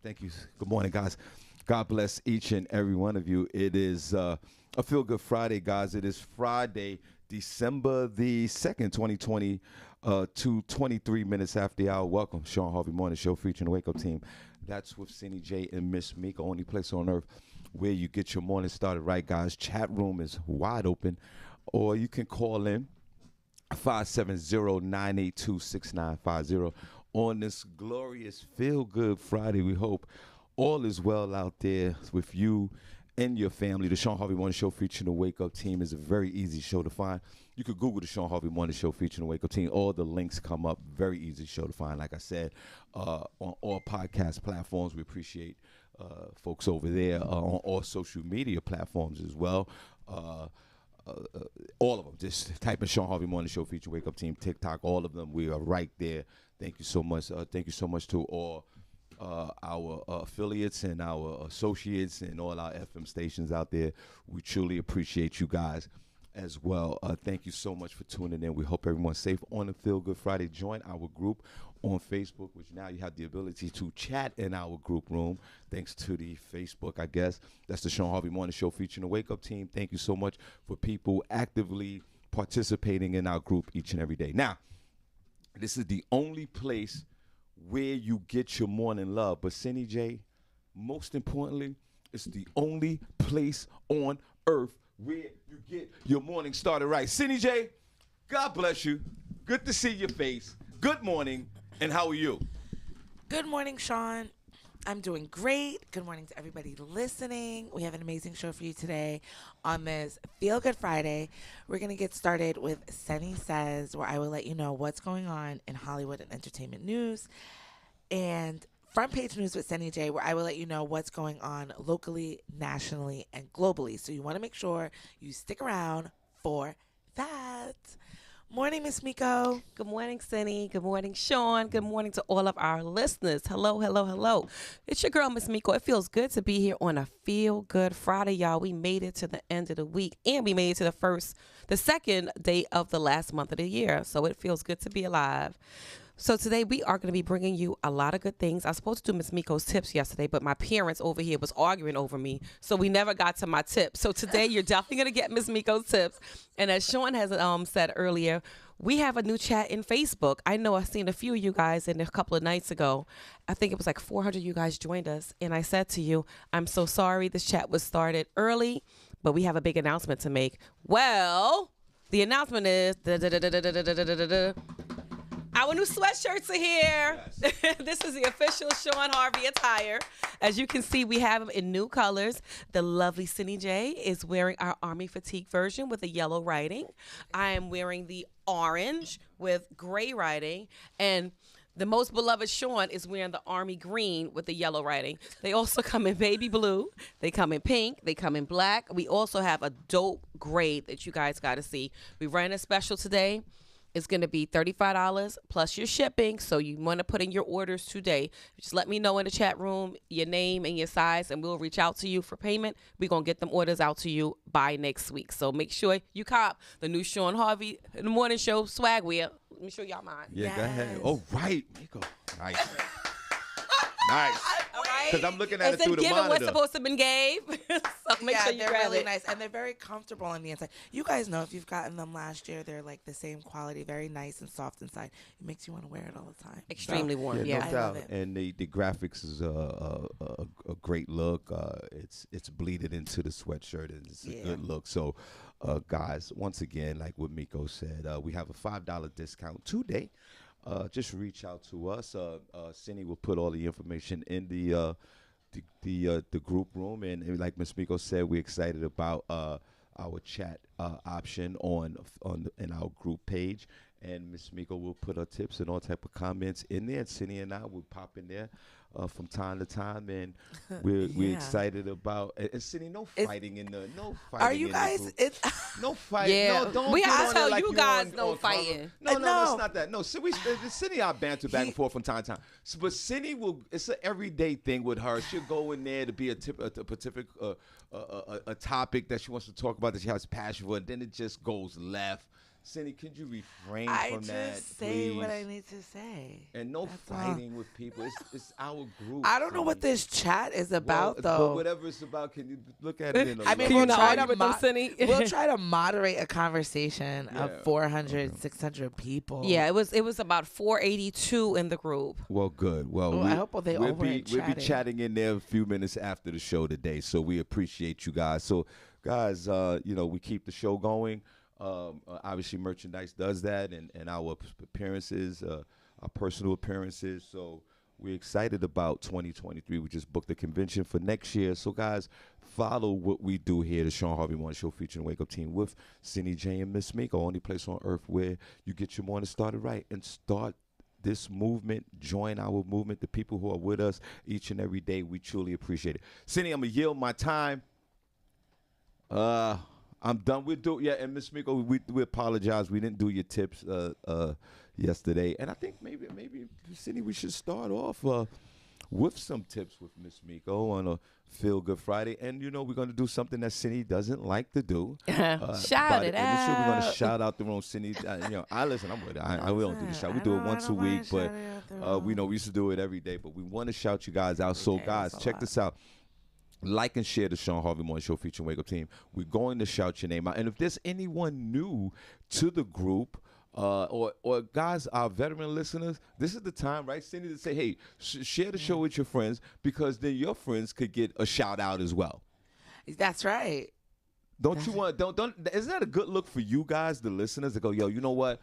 Thank you. Good morning, guys. God bless each and every one of you. It is a Feel Good Friday, guys. It is Friday, December the 2nd, 2020, 23 minutes after the hour. Welcome, Shawn Harvey Morning Show featuring the Wake Up Team. That's with Cindy J and Miss Mika, only place on earth where you get your morning started right, guys. Chat room is wide open, or you can call in 570-982-6950 on this glorious Feel Good Friday. We hope all is well out there with you and your family. The Shawn Harvey Morning Show featuring the Wake Up Team is a very easy show to find. You could Google the Shawn Harvey Morning Show featuring the Wake Up Team. All the links come up. Very easy show to find. Like I said, on all podcast platforms. We appreciate folks over there on all social media platforms as well. All of them. Just type in Shawn Harvey Morning Show featuring Wake Up Team, TikTok, all of them. We are right there. Thank you so much. Thank you so much to all our affiliates and our associates and all our FM stations out there. We truly appreciate you guys as well. Thank you so much for tuning in. We hope everyone's safe on the Feel Good Friday. Join our group on Facebook, which now you have the ability to chat in our group room, thanks to the Facebook, I guess. That's the Shawn Harvey Morning Show featuring the Wake Up Team. Thank you so much for people actively participating in our group each and every day. Now, this is the only place where you get your morning love. But Cindy J, most importantly, it's the only place on earth where you get your morning started right. Cindy J, God bless you. Good to see your face. Good morning, and how are you? Good morning, Shawn. I'm doing great. Good morning to everybody listening. We have an amazing show for you today on this Feel Good Friday. We're going to get started with Sunny Says, where I will let you know what's going on in Hollywood and entertainment news, and Front Page News with Sunny J, where I will let you know what's going on locally, nationally, and globally. So you want to make sure you stick around for that. Morning, Miss Miko. Good morning, Cindy. Good morning, Shawn. Good morning to all of our listeners. Hello, hello, hello. It's your girl, Miss Miko. It feels good to be here on a Feel Good Friday, y'all. We made it to the end of the week, and we made it to the second day of the last month of the year. So it feels good to be alive. So today we are going to be bringing you a lot of good things. I was supposed to do Miss Miko's tips yesterday, but my parents over here was arguing over me, so we never got to my tips. So today you're definitely going to get Miss Miko's tips. And as Shawn has said earlier, we have a new chat in Facebook. I know I've seen a few of you guys in a couple of nights ago. I think it was like 400 of you guys joined us. And I said to you, I'm so sorry this chat was started early, but we have a big announcement to make. Well, the announcement is our new sweatshirts are here. Yes. This is the official Shawn Harvey attire. As you can see, we have them in new colors. The lovely Cindy J is wearing our Army Fatigue version with the yellow writing. I am wearing the orange with gray writing. And the most beloved Shawn is wearing the Army green with the yellow writing. They also come in baby blue. They come in pink. They come in black. We also have a dope gray that you guys got to see. We ran a special today. It's going to be $35 plus your shipping, so you want to put in your orders today. Just let me know in the chat room your name and your size, and we'll reach out to you for payment. We're going to get them orders out to you by next week. So make sure you cop the new Shawn Harvey in the Morning Show swag wear. Let me show y'all mine. Yeah, yes. Go ahead. Oh, right. Miko. Nice. Nice. Because I'm looking at it through the monitor. What's supposed to have been gave. So make sure you they're grab really it. nice, and they're very comfortable on the inside. You guys know if you've gotten them last year, they're like the same quality, very nice and soft inside. It makes you want to wear it all the time. Extremely warm. Yeah, no I doubt. love it. And the graphics is a great look. It's bleeded into the sweatshirt, and it's a good look. So, guys, once again, like what Miko said, we have a $5 discount today. Just reach out to us. Cindy will put all the information in the group room, and like Ms. Miko said, we're excited about our chat option in our group page. And Ms. Miko will put her tips and all type of comments in there. And Cindy and I will pop in there from time to time, and we're excited about. And Cindy, no fighting in the Are you guys? No fighting. Yeah, no, don't. We get gotta on tell it like you guys no fighting. No, it's not that. No, Cindy and I banter back and forth from time to time. So, but Cindy will. It's an everyday thing with her. She'll go in there to be a topic that she wants to talk about that she has passion for, and then it just goes left. Cindy, could you refrain I from that, just say what I please? need to say. And no That's all. fighting with people. It's our group. I don't know what Cindy. this chat is Well, about, But though. whatever it's about, can you look at it in a I mean, Can you we'll not try argue to with them, Cindy? we'll try to moderate a conversation Yeah. of 400, 600 people. Yeah, it was about 482 in the group. Well, good. Well, Oh, I hope they all we'll be weren't we'll be chatting. chatting in there a few minutes after the show today. So we appreciate you guys. So guys, we keep the show going. Obviously, merchandise does that, and our appearances, our personal appearances. So we're excited about 2023. We just booked the convention for next year. So guys, follow what we do here, the Shawn Harvey Morning Show featuring Wake Up Team with Cindy J and Miss Miko, only place on earth where you get your morning started right and start this movement. Join our movement. The people who are with us each and every day, we truly appreciate it. Cindy, I'm gonna yield my time. I'm done. And Miss Miko, we apologize. We didn't do your tips yesterday, and I think maybe Cindy, we should start off with some tips with Miss Miko on a Feel Good Friday. And we're going to do something that Cindy doesn't like to do. Shout it and sure we're going to out. shout out the room. Cindy, I listen. I'm with it. We don't do the shout. We do it once a week, but we know we used to do it every day. But we want to shout you guys out. So guys, check this out. Like and share the Shawn Harvey Morning Show featuring Wake Up Team. We're going to shout your name out. And if there's anyone new to the group, or guys, our veteran listeners, this is the time, right, Cindy, to say, hey, share the show with your friends, because then your friends could get a shout out as well. That's right. Don't isn't that a good look for you guys, the listeners, to go, yo, you know what?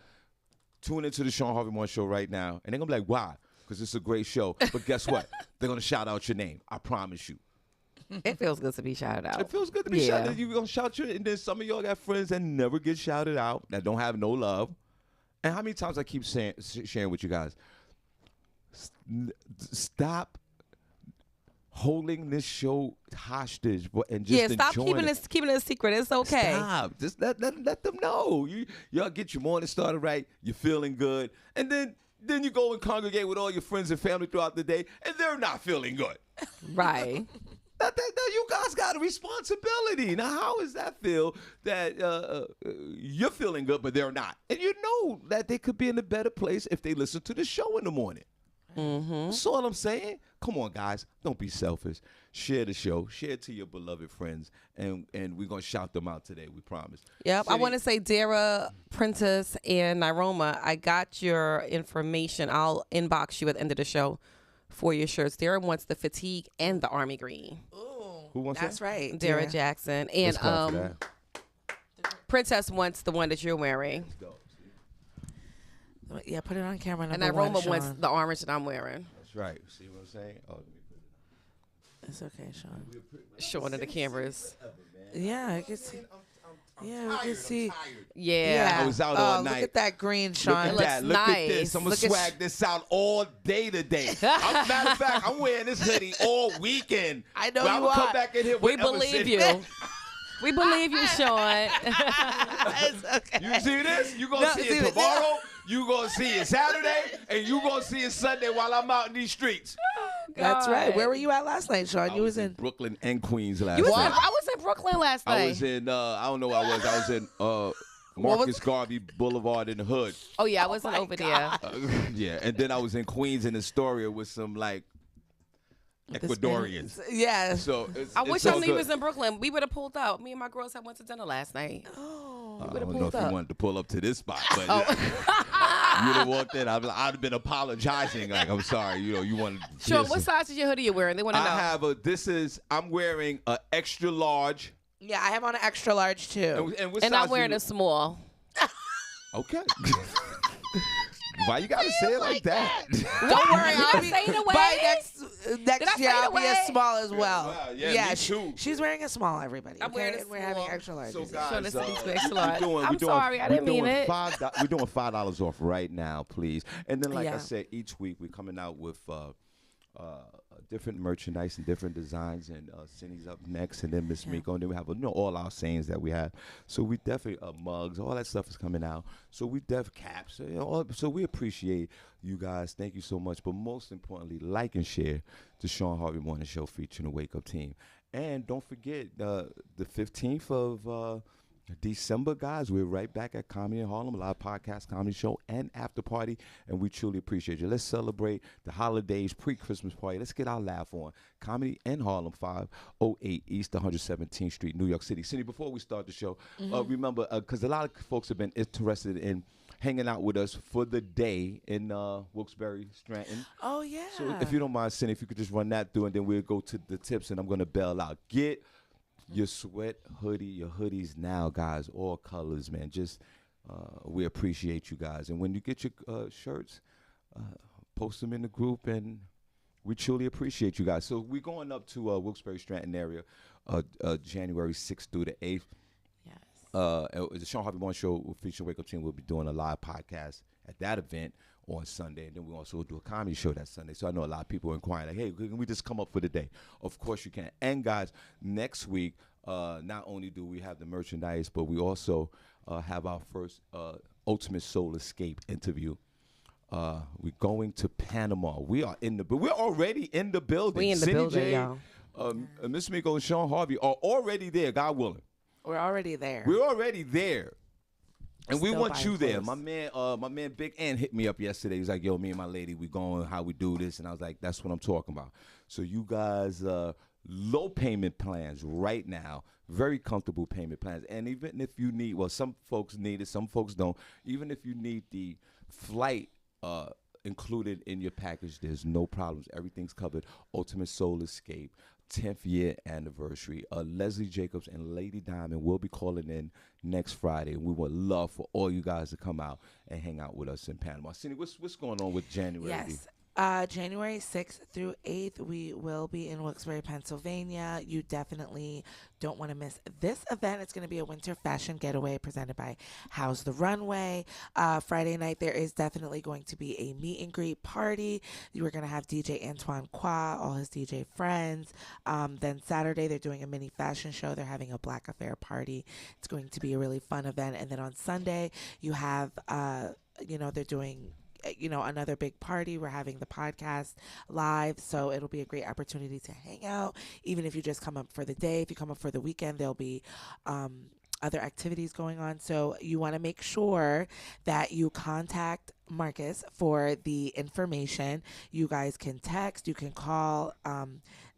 Tune into the Shawn Harvey Morning Show right now. And they're going to be like, why? Because it's a great show. But guess what? They're going to shout out your name. I promise you. It feels good to be shouted out. It feels good to be shouted out. You're going to shout you, and then some of y'all got friends that never get shouted out, that don't have no love. And how many times I keep sharing with you guys, stop holding this show hostage and just stop enjoying keeping it a secret. It's okay. Stop. Just let them know. Y'all get your morning started right. You're feeling good. And then you go and congregate with all your friends and family throughout the day, and they're not feeling good. Right. That you guys got a responsibility. Now, how does that feel that you're feeling good, but they're not? And you know that they could be in a better place if they listen to the show in the morning. Mm-hmm. That's all I'm saying. Come on, guys. Don't be selfish. Share the show. Share it to your beloved friends. And we're going to shout them out today. We promise. Yep. Cindy, I want to say, Dara, Princess, and Niroma, I got your information. I'll inbox you at the end of the show for your shirts. Dara wants the fatigue and the army green. Ooh, who wants that's that? right. Dara Dara. Jackson. Let's And call for that. Princess wants the one that you're wearing. Let's go. Yeah, put it on camera. And Number one, Niroma wants Shawn. the orange that I'm wearing. That's right. See what I'm saying? Oh, let me put it It's okay, Shawn. Showing of the cameras. Yeah, I can see. Yeah, we can see. Yeah. I was out all Look night. at that green, Look Shawn. at looks that. Look at this. nice. I'm going to Look at swag this out all day today. Matter of fact, I'm wearing this hoodie all weekend. I know I'm you gonna are. come back in here We with believe you. We believe you, Shawn. It's okay. You see this? You going to see it tomorrow. You going to see it Saturday. And you going to see it Sunday while I'm out in these streets. That's right. God. Where were you at last night, Shawn? I You was in. Brooklyn and Queens last You was night. I was in Brooklyn last night. I was in, I don't know where I was. I was in Marcus Garvey Boulevard in the hood. Oh, yeah, I wasn't over there. Yeah, and then I was in Queens in Astoria with some, Ecuadorians. Yeah. So I it's wish all I knew you good. was in Brooklyn. We would have pulled up. Me and my girls had went to dinner last night. Oh. I would've don't know pulled if you up. wanted to pull up to this spot, but you'd have walked in. I'd have been apologizing. I'm sorry. You wanted to Sean, hear what some- size is your hoodie you're wearing? They want to know. I have I'm wearing an extra large. Yeah, I have on an extra large too. And what And size I'm wearing you- a small. Okay. Why you gotta say it like that? Don't worry, I'll be fade away? by next Did I year. fade I'll be a away? small as well. wow, yeah, me too. She's wearing a small. Everybody, I'm okay? wearing a And we're having small. extra large. So Sean, guys, this is extra we're large. doing- I'm we're doing- sorry, I didn't we're mean doing it. We're doing $5 off right now, please. And then, like I Yeah. said, each week we're coming out with different merchandise and different designs. And Cindy's up next, and then Miss Miko, and then we have all our sayings that we have. So we definitely mugs, all that stuff is coming out. So we caps. So we appreciate you guys. Thank you so much. But most importantly, like and share the Shawn Harvey Morning Show featuring the Wake Up Team. And don't forget the 15th of December, guys, we're right back at Comedy in Harlem, live podcast, comedy show, and after party, and we truly appreciate you. Let's celebrate the holidays, pre-Christmas party. Let's get our laugh on. Comedy in Harlem, 508 East 117th Street, New York City. Cindy, before we start the show, remember, because a lot of folks have been interested in hanging out with us for the day in Wilkes-Barre, Stratton. Oh, yeah. So if you don't mind, Cindy, if you could just run that through, and then we'll go to the tips, and I'm going to bail out. Get your sweat hoodie, your hoodies now, guys, all colors, man. Just we appreciate you guys. And when you get your shirts, post them in the group, and we truly appreciate you guys. So we're going up to Wilkes-Barre, Stratton area, January 6th through the 8th. Yes. The Shawn Harvey Morning Show featuring Wake Up Team will be doing a live podcast at that event on Sunday, and then we also do a comedy show that Sunday. So I know a lot of people are inquiring, like, hey, can we just come up for the day? Of course you can. And guys, next week, not only do we have the merchandise, but we also have our first Ultimate Soul Escape interview. We're going to Panama. We're already in the building. We in the Cindy building, J, y'all. Miss Miko and Shawn Harvey are already there, God willing. We're already there. We're already there. And we Still want buying you there. clothes. My man Big N hit me up yesterday. He's like, yo, me and my lady, we going, how we do this. And I was like, that's what I'm talking about. So you guys, low payment plans right now, very comfortable payment plans. And even if you need, well, some folks need it, some folks don't. Even if you need the flight included in your package, there's no problems. Everything's covered. Ultimate Soul Escape, 10th year anniversary. Leslie Jacobs and Lady Diamond will be calling in next Friday, and we would love for all you guys to come out and hang out with us in Panama. Cindy, what's going on with January? Yes. January 6th through 8th, we will be in Wilkes-Barre, Pennsylvania. You definitely don't want to miss this event. It's going to be a winter fashion getaway presented by How's the Runway. Friday night, there is definitely going to be a meet and greet party. You are going to have DJ Antoine Qua, all his DJ friends. Then Saturday, they're doing a mini fashion show. They're having a Black Affair party. It's going to be a really fun event. And then on Sunday, you have, they're doing another big party. We're having the podcast live, so it'll be a great opportunity to hang out, even if you just come up for the day. If you come up for the weekend, there'll be other activities going on. So you want to make sure that you contact Marcus for the information. You guys can text, you can call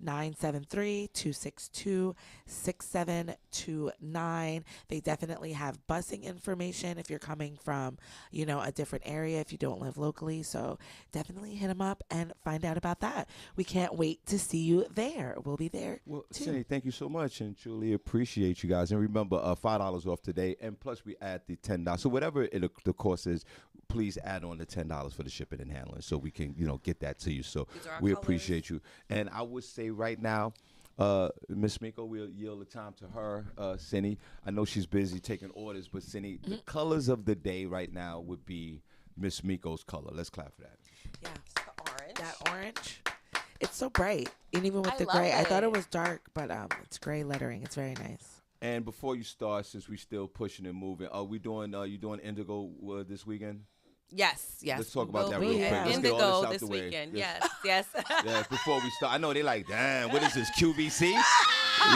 973-262-6729. They definitely have busing information if you're coming from, a different area, if you don't live locally. So definitely hit them up and find out about that. We can't wait to see you there. We'll be there. Well, too. Cindy, thank you so much, and truly appreciate you guys. And remember, $5 off today, and plus we add the $10. So whatever the cost is, please add on the $10 for the shipping and handling, so we can, get that to you. So we appreciate you. And I would say right now, Miss Miko, we'll yield the time to her. Cindy, I know she's busy taking orders, but Cindy, the colors of the day right now would be Miss Miko's color. Let's clap for that. Yeah, The orange. that orange. It's so bright, and even with I the love gray, I thought it. it was dark, but it's gray lettering. It's very nice. And before you start, since we still pushing and moving, are we doing? You doing Indigo this weekend? Yes. Let's talk about that real quick. quick. Let's get all Indigo this out this the way. weekend. Yes. Yes. Yeah, before we start, I know they like, damn, what is this, QVC?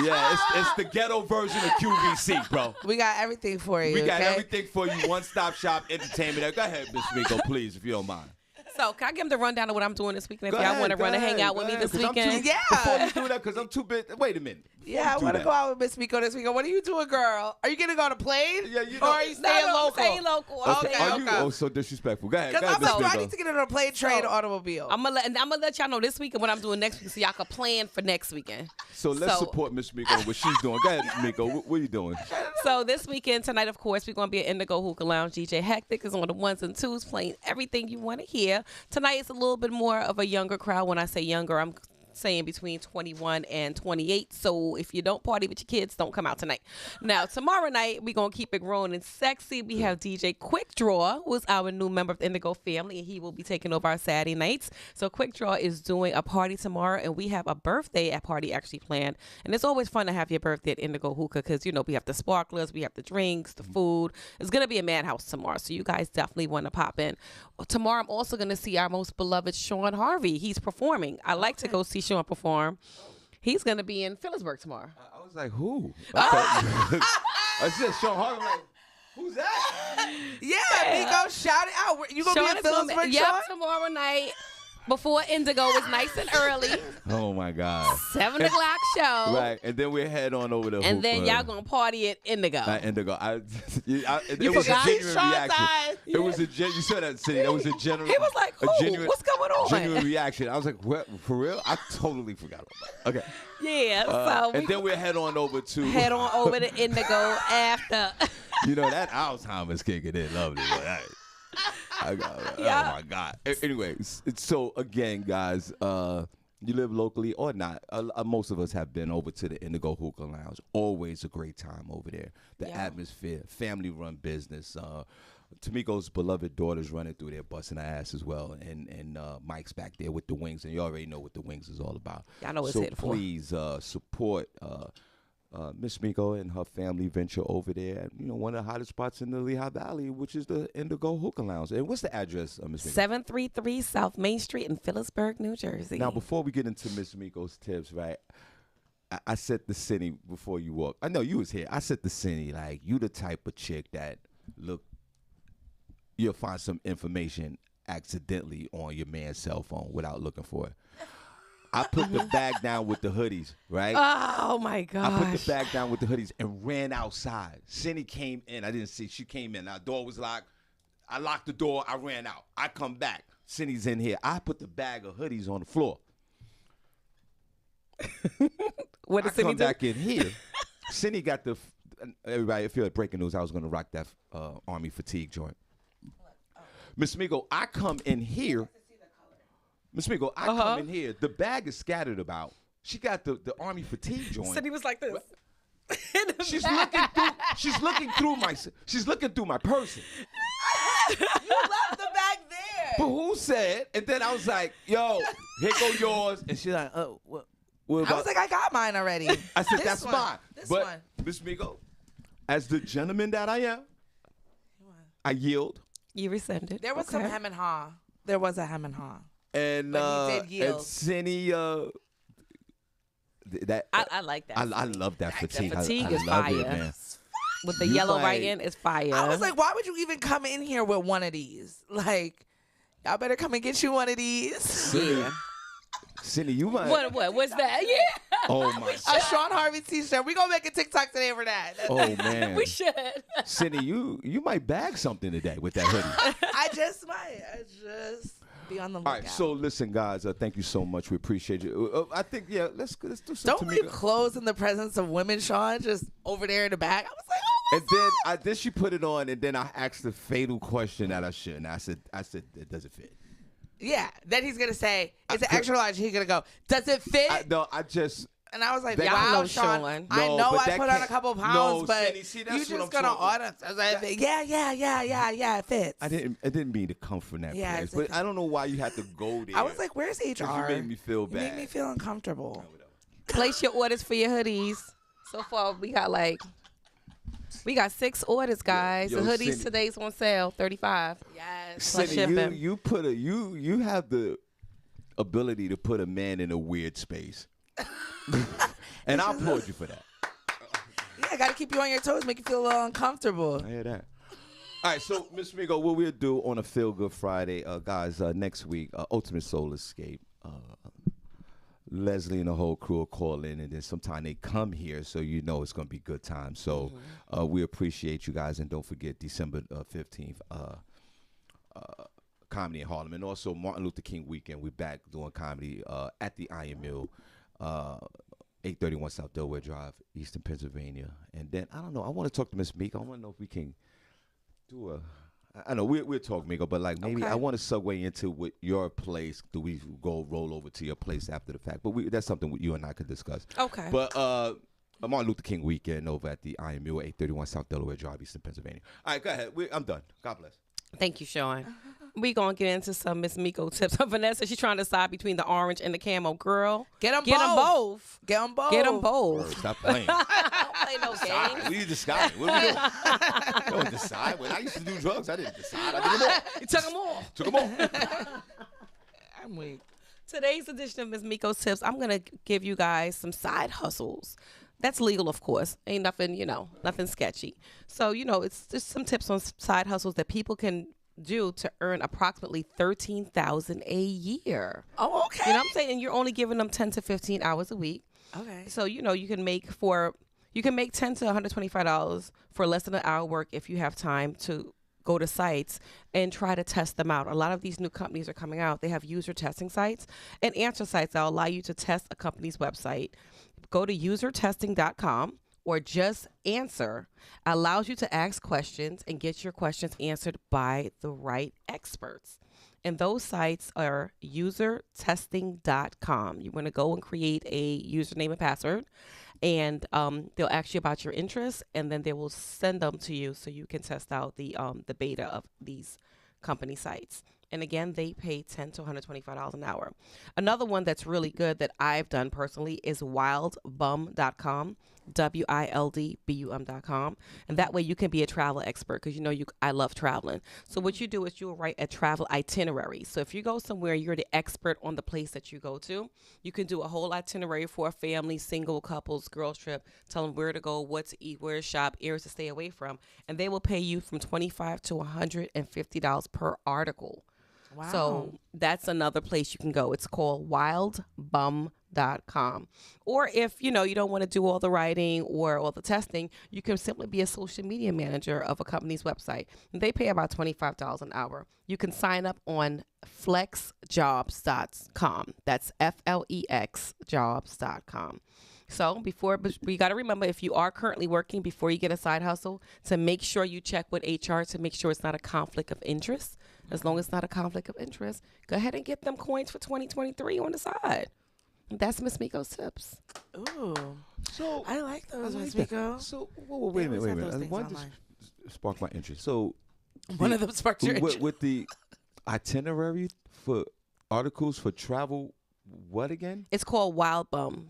Yeah, it's the ghetto version of QVC, bro. We got everything for you. We got okay? everything for you, one-stop shop entertainment. Go ahead, Miss Miko, please, if you don't mind. So can I give them the rundown of what I'm doing this weekend? Go If y'all ahead, want to go run and hang ahead, out with go me ahead, this 'cause I'm too- weekend. Yeah. Before you do that, because I'm too big. Wait a minute. Before Yeah, I you do want to that. go out with Miss Miko this weekend. What are you doing, girl? Are you gonna go on a plane? Yeah, you Or know- are you staying local? I'm staying local. Okay, Are you? okay. Oh, so disrespectful. Go ahead, Because I'm Miss so I Miko. need to get on a plane, train, So, or automobile. I'm gonna let y'all know this weekend what I'm doing next week, so y'all can plan for next weekend. So let's So- support Miss Miko and what she's doing. Go ahead, Miko. What are you doing? So this weekend, tonight, of course, we're gonna be at Indigo Hookah Lounge. DJ Hectic is on the ones and twos, playing everything you want to hear. Tonight it's a little bit more of a younger crowd. When I say younger, I'm saying between 21 and 28. So if you don't party with your kids, don't come out tonight. Now, tomorrow night, we're going to keep it grown and sexy. We have DJ Quick Draw, who's our new member of the Indigo family, and he will be taking over our Saturday nights. So Quick Draw is doing a party tomorrow, and we have a birthday party actually planned. And it's always fun to have your birthday at Indigo Hookah because, we have the sparklers, we have the drinks, the food. It's going to be a madhouse tomorrow, so you guys definitely want to pop in. Tomorrow, I'm also going to see our most beloved Shawn Harvey. He's performing. I like to go see Shawn perform. He's going to be in Phillipsburg tomorrow. I was like, who? Okay. I said Shawn Harvey. Like, who's that? Yeah, Miko, shout it out. You gonna Sean be is in gonna Phillipsburg, be- Sean? Yep, tomorrow night. Before Indigo is nice and early. Oh my God. 7 o'clock show. Right, and then we head on over to And then Hookah. y'all gonna party at Indigo. Indigo. It You was a forgot? genuine Sean's reaction. eyes. It was a you said that, City. That was a genuine. He was like, a "Who? genuine, What's going on?" Genuine reaction. I was like, what? For real? I totally forgot about that. Okay. Yeah, so And then we head on over to head on over to Indigo after. You know that Alzheimer's kicking in, lovely. Oh my God. Anyways, so again, guys, you live locally or not, most of us have been over to the Indigo Hookah Lounge. Always a great time over there. The atmosphere, family-run business. Tamiko's beloved daughter's running through there, busting her ass as well, and Mike's back there with the wings, and you already know what the wings is all about. Y'all know what it's so here for. please support Miss Miko and her family venture over there at, one of the hottest spots in the Lehigh Valley, which is the Indigo Hookah Lounge. And what's the address, Miss Miko? 733 South Main Street in Phillipsburg, New Jersey. Now, before we get into Miss Miko's tips, right, I said to Cindy before you walk. I know you was here. I said to Cindy, like, you the type of chick that, look, you'll find some information accidentally on your man's cell phone without looking for it. I put the bag down with the hoodies, right? Oh, my gosh. I put the bag down with the hoodies and ran outside. Cindy came in. I didn't see. She came in. Our door was locked. I locked the door. I ran out. I come back. Cindy's in here. I put the bag of hoodies on the floor. What did I Cindy come do? back in here. Cindy got the, everybody, if you're at breaking news, I was going to rock that Army fatigue joint. Miss Miko, I come in here. Miss Miko, I come in here. The bag is scattered about. She got the Army fatigue joint. Cindy was like this. She's looking through my person. You left the bag there. But who said? And then I was like, "Yo, here go yours." And she's like, "Oh, what I about?" was like, I got mine already. I said, This "That's one. mine." This But one. Miss Miko, as the gentleman that I am, I yield. You rescinded. There was some hem and haw. There was a hem and haw. And But he did yield. and Cindy, that I like that. I love that fatigue. The fatigue I is love fire. it, man. With the You yellow might- writing, it's fire. I was like, why would you even come in here with one of these? Like, y'all better come and get you one of these. yeah. Cindy, you might. What's that? Yeah. Oh my. A Shawn Harvey t-shirt. We gonna make a TikTok today for that. Oh man. We should. Cindy, you might bag something today with that hoodie. I just might. Be on the lookout. All right, so listen, guys. Thank you so much. We appreciate you. I think, let's do some. Don't leave Tamika. clothes in the presence of women, Sean. Just over there in the back. I was like, oh, And then she put it on, and then I asked the fatal question that I shouldn't. I said, does it fit? yeah. Then he's gonna say, it's an extra large. He's gonna go, does it fit? And I was like, That- wow, Y'all know Sean. Sean. I No, know but I that put on a can't- couple No, pounds, but Cindy, see, that's you what just I'm gonna talking order. I was like, yeah, it fits. I didn't mean to come from that Yeah, place, it's but okay. I don't know why you had to go there. I was like, where's HR? 'Cause you made me feel You bad. made me feel uncomfortable. Place your orders for your hoodies. So far, we got 6 orders, guys. Yo, the hoodies Cindy. today's on sale, $35. Yes. Plus Cindy, shipping. you have the ability to put a man in a weird space, and I applaud you for that. Yeah, I gotta keep you on your toes, make you feel a little uncomfortable. I hear that. All right, so Miss Miko, what we'll do on a Feel Good Friday, guys, next week, Ultimate Soul Escape. Leslie and the whole crew will call in, and then sometime they come here, so you know it's going to be good time. So we appreciate you guys, and don't forget December 15th, comedy in Harlem, and also Martin Luther King weekend. We're back doing comedy at the Iron Mill, 831 South Delaware Drive, Eastern Pennsylvania. And then, I don't know, I want to talk to Miss Miko. I want to know if we can do I know we'll talk, Miko, but like maybe Okay. I want to segue into what your place. Do we go roll over to your place after the fact? But that's something you and I could discuss. Okay. But Martin Luther King weekend over at the Iron Mule, 831 South Delaware Drive, Eastern Pennsylvania. All right, go ahead. I'm done. God bless. Thank you, Sean. We gonna get into some Miss Miko tips. Vanessa, she's trying to decide between the orange and the camo. Girl, Get them get them both. Get them both. Get them Word, both. stop playing. I don't play no Decide. games. What are you deciding? What are we doing? You don't decide. When I used to do drugs, I didn't decide. I did them all. You took them all. Took them all. I'm weak. Today's edition of Miss Miko's Tips, I'm going to give you guys some side hustles That's legal, of course. Ain't nothing, nothing sketchy. So, it's just some tips on side hustles that people can do to earn approximately $13,000 a year. Oh, okay. You know what I'm saying? And you're only giving them 10 to 15 hours a week. Okay. So, you can make $10 to $125 for less than an hour work if you have time to go to sites and try to test them out. A lot of these new companies are coming out. They have user testing sites and answer sites that allow you to test a company's website. Go to usertesting.com or just answer. Allows you to ask questions and get your questions answered by the right experts. And those sites are usertesting.com. You want to go and create a username and password, and they'll ask you about your interests, and then they will send them to you so you can test out the beta of these company sites. And again, they pay $10 to $125 an hour. Another one that's really good that I've done personally is wildbum.com, WILDBUM.com. And that way you can be a travel expert because I love traveling. So what you do is you'll write a travel itinerary. So if you go somewhere, you're the expert on the place that you go to. You can do a whole itinerary for a family, single, couples, girls trip, tell them where to go, what to eat, where to shop, areas to stay away from. And they will pay you from $25 to $150 per article. Wow. So that's another place you can go. It's called wildbum.com. Or if, you don't want to do all the writing or all the testing, you can simply be a social media manager of a company's website. And they pay about $25 an hour. You can sign up on flexjobs.com. That's FLEX jobs.com. So we got to remember, if you are currently working, before you get a side hustle, to make sure you check with HR to make sure it's not a conflict of interest. As long as it's not a conflict of interest, go ahead and get them coins for 2023 on the side. That's Miss Miko's tips. Ooh. So I like those, Miss that. Miko. So wait a minute. One just sparked my interest. So one of them sparked your interest. With the itinerary for articles for travel, what again? It's called Wildbum.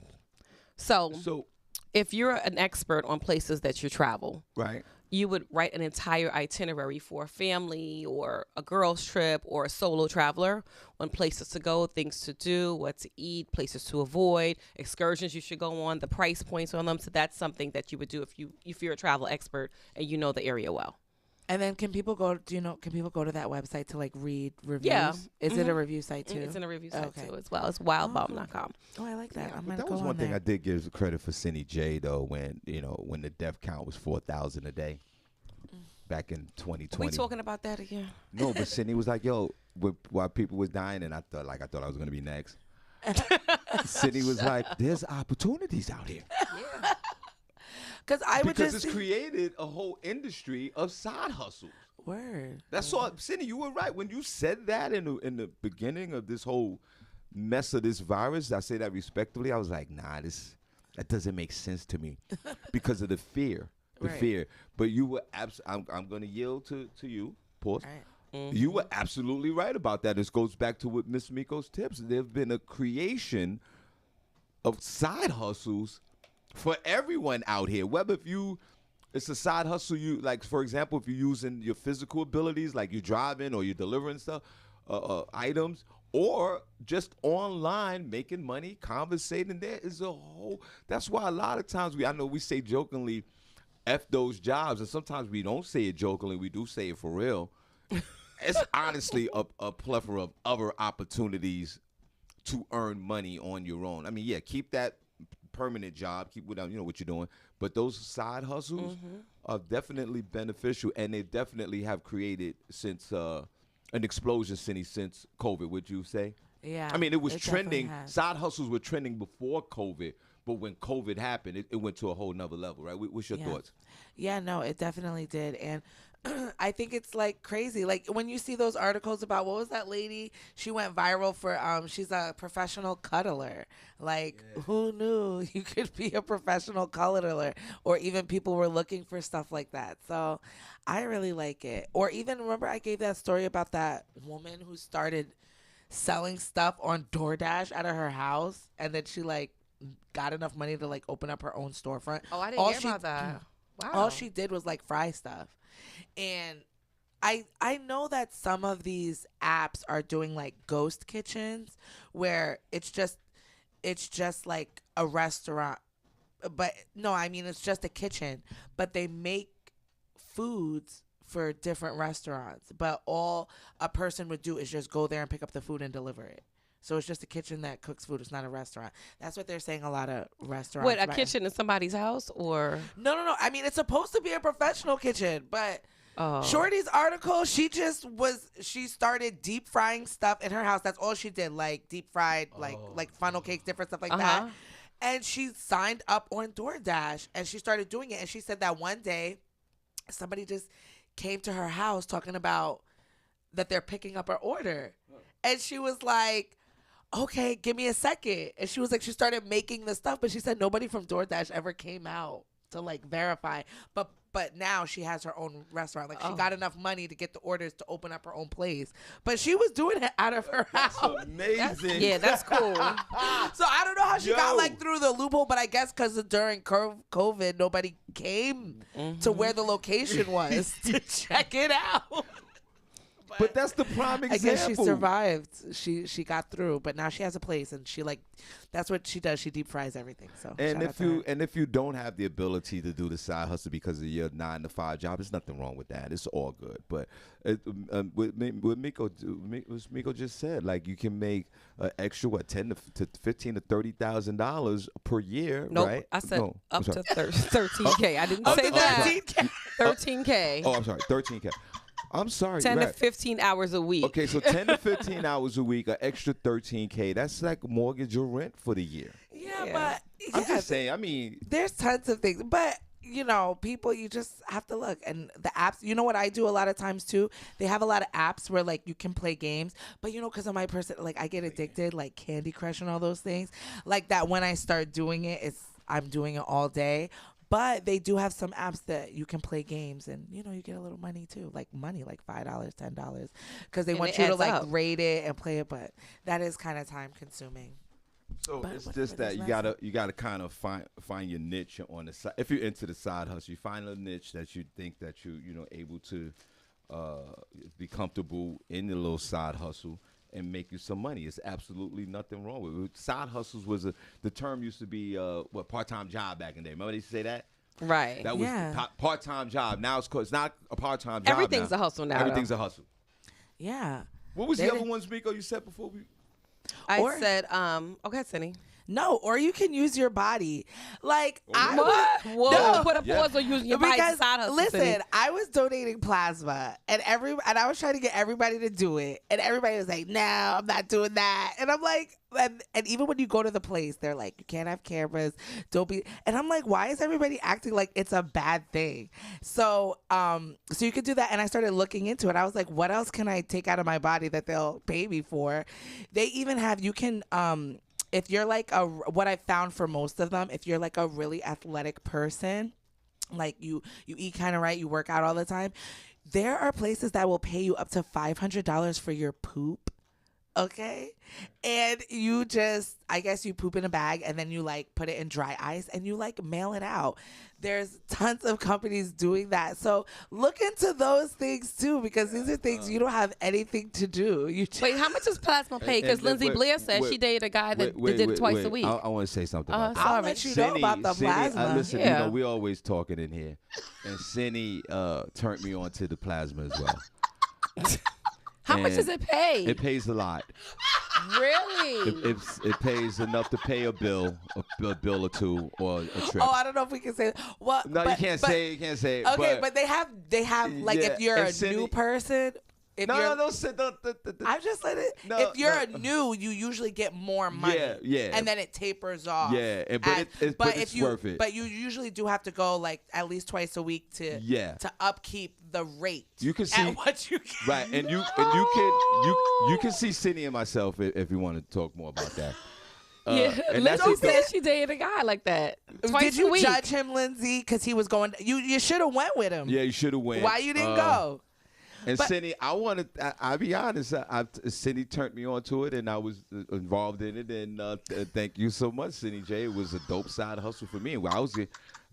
So if you're an expert on places that you travel, right, you would write an entire itinerary for a family or a girls trip or a solo traveler on places to go, things to do, what to eat, places to avoid, excursions you should go on, the price points on them. So that's something that you would do if you're a travel expert and you know the area well. And then can people go to that website to like read reviews? Yeah. Is it a review site too? It's in a review site too as well. It's wildbum.com. Oh, I like that. Yeah, I'm gonna that go was on one thing there. I did give credit for Cindy J though, when the death count was 4,000 a day back in 2020. We talking about that again? No, but Cindy was like, "Yo," while people was dying, and I thought I was gonna be next. Cindy was like, "There's opportunities out here." Yeah. Because it's created a whole industry of side hustles. Word. That's all, Cindy. You were right when you said that in the beginning of this whole mess of this virus. I say that respectfully. I was like, nah, that doesn't make sense to me because of the fear, fear. But you were I'm going to yield to you. Pause. Right. Mm-hmm. You were absolutely right about that. This goes back to what Miss Miko's tips. There've been a creation of side hustles for everyone out here. Whether it's a side hustle, you like, for example, if you're using your physical abilities, like you're driving or you're delivering stuff, items, or just online making money, conversating. There is a whole. That's why a lot of times I know we say jokingly, "F those jobs," and sometimes we don't say it jokingly. We do say it for real. It's honestly a plethora of other opportunities to earn money on your own. I mean, yeah, keep that permanent job, keep what you're doing, but those side hustles are definitely beneficial, and they definitely have created since an explosion since COVID. Would you say? Yeah. I mean, it was it trending. Side hustles were trending before COVID, but when COVID happened, it went to a whole nother level, right? What's your thoughts? Yeah, no, it definitely did. And I think it's like crazy. Like when you see those articles about, what was that lady? She went viral for, she's a professional cuddler. Like, who knew you could be a professional cuddler? Or even people were looking for stuff like that. So I really like it. Or even, remember I gave that story about that woman who started selling stuff on DoorDash out of her house, and then she like got enough money to like open up her own storefront. Oh, I didn't hear about that. Wow. All she did was like fry stuff. And I know that some of these apps are doing like ghost kitchens where it's just like a restaurant but no, I mean it's just a kitchen, but they make foods for different restaurants. But all a person would do is just go there and pick up the food and deliver it. So it's just a kitchen that cooks food. It's not a restaurant. That's what they're saying. A lot of restaurants. What, a kitchen in somebody's house or? No. I mean, it's supposed to be a professional kitchen, but Oh. Shorty's article, she started deep frying stuff in her house. That's all she did, like deep fried, like funnel cakes, different stuff like that. And she signed up on DoorDash and she started doing it. And she said that one day somebody just came to her house talking about that they're picking up her order. And she was like, okay, give me a second. And she was like, she started making the stuff, but she said nobody from DoorDash ever came out to like verify. But now she has her own restaurant. Like she got enough money to get the orders to open up her own place. But she was doing it out of her house. That's amazing. That's cool. So I don't know how she got like through the loophole, but I guess because during COVID, nobody came to where the location was to check it out. But that's the prime example. I guess she survived. She got through, but now she has a place, and she that's what she does. She deep fries everything. So if you don't have the ability to do the side hustle because of your 9-to-5 job, there's nothing wrong with that. It's all good. But what Miko just said, like you can make an extra $10,000 to $15,000 to $30,000 per year. Nope, right? I said no, up to 13K. I didn't say that. 13K. Oh, I'm sorry, 13K. I'm sorry. 10 to 15 hours a week. Okay, so 10 to 15 hours a week, an extra 13K. That's like mortgage or rent for the year. But I'm just saying. I mean, there's tons of things, but people, you just have to look. And the apps, you know what I do a lot of times too? They have a lot of apps where like you can play games, but because of my person, like I get addicted, like Candy Crush and all those things. Like that when I start doing it, I'm doing it all day. But they do have some apps that you can play games and, you get a little money too, like $5, $10, because they want you to like rate it and play it. But that is kind of time consuming. So it's just that you gotta kind of find your niche on the side. If you're into the side hustle, you find a niche that you think that you able to be comfortable in the little side hustle and make you some money. It's absolutely nothing wrong with it. Side hustles was the term used to be part-time job back in the day. Remember they used to say that? Right. That was part-time job. Now it's not a part-time job. Everything's a hustle now. Everything's a hustle. Yeah. What was the other ones, Miko, you said before we? I said, okay, Cindy. No, or you can use your body. Like Whoa, put a pause on using your body side hustle. Listen, I was donating plasma, and I was trying to get everybody to do it, and everybody was like, "No, I'm not doing that." And I'm like, and even when you go to the place, they're like, "You can't have cameras, don't be." And I'm like, why is everybody acting like it's a bad thing? So you could do that, and I started looking into it. I was like, what else can I take out of my body that they'll pay me for? They even have if you're like what I found for most of them, if you're like a really athletic person, like you eat kind of right, you work out all the time, there are places that will pay you up to $500 for your poop. Okay. And you I guess you poop in a bag and then you like put it in dry ice and you like mail it out. There's tons of companies doing that. So look into those things too, because these are things you don't have anything to do. Wait, how much does plasma pay? Because Lindsay Blair said she dated a guy that did it twice a week. I want to say something about that. I'll let you know about the plasma. Listen, we always talking in here. And Cindy turned me on to the plasma as well. How much does it pay? It pays a lot. Really? It pays enough to pay a bill or two, or a trip. Oh, I don't know if we can say. Well, no, you can't say it. Okay, but they have like if you're a new person. I'm just letting it. If you're new, you usually get more money. Yeah. And then it tapers off. Yeah, but it's worth it. But you usually do have to go like at least twice a week to upkeep the rate. You can see at what you get. Right, and you can see Cindy and myself if you want to talk more about that. Lindsay said she dated a guy like that. Did you judge him, Lindsay? Because he was going. You should have went with him. Yeah, you should have went. Why you didn't go? And Cindy, I'll be honest, Cindy turned me on to it, and I was involved in it, and thank you so much, Cindy J. It was a dope side hustle for me.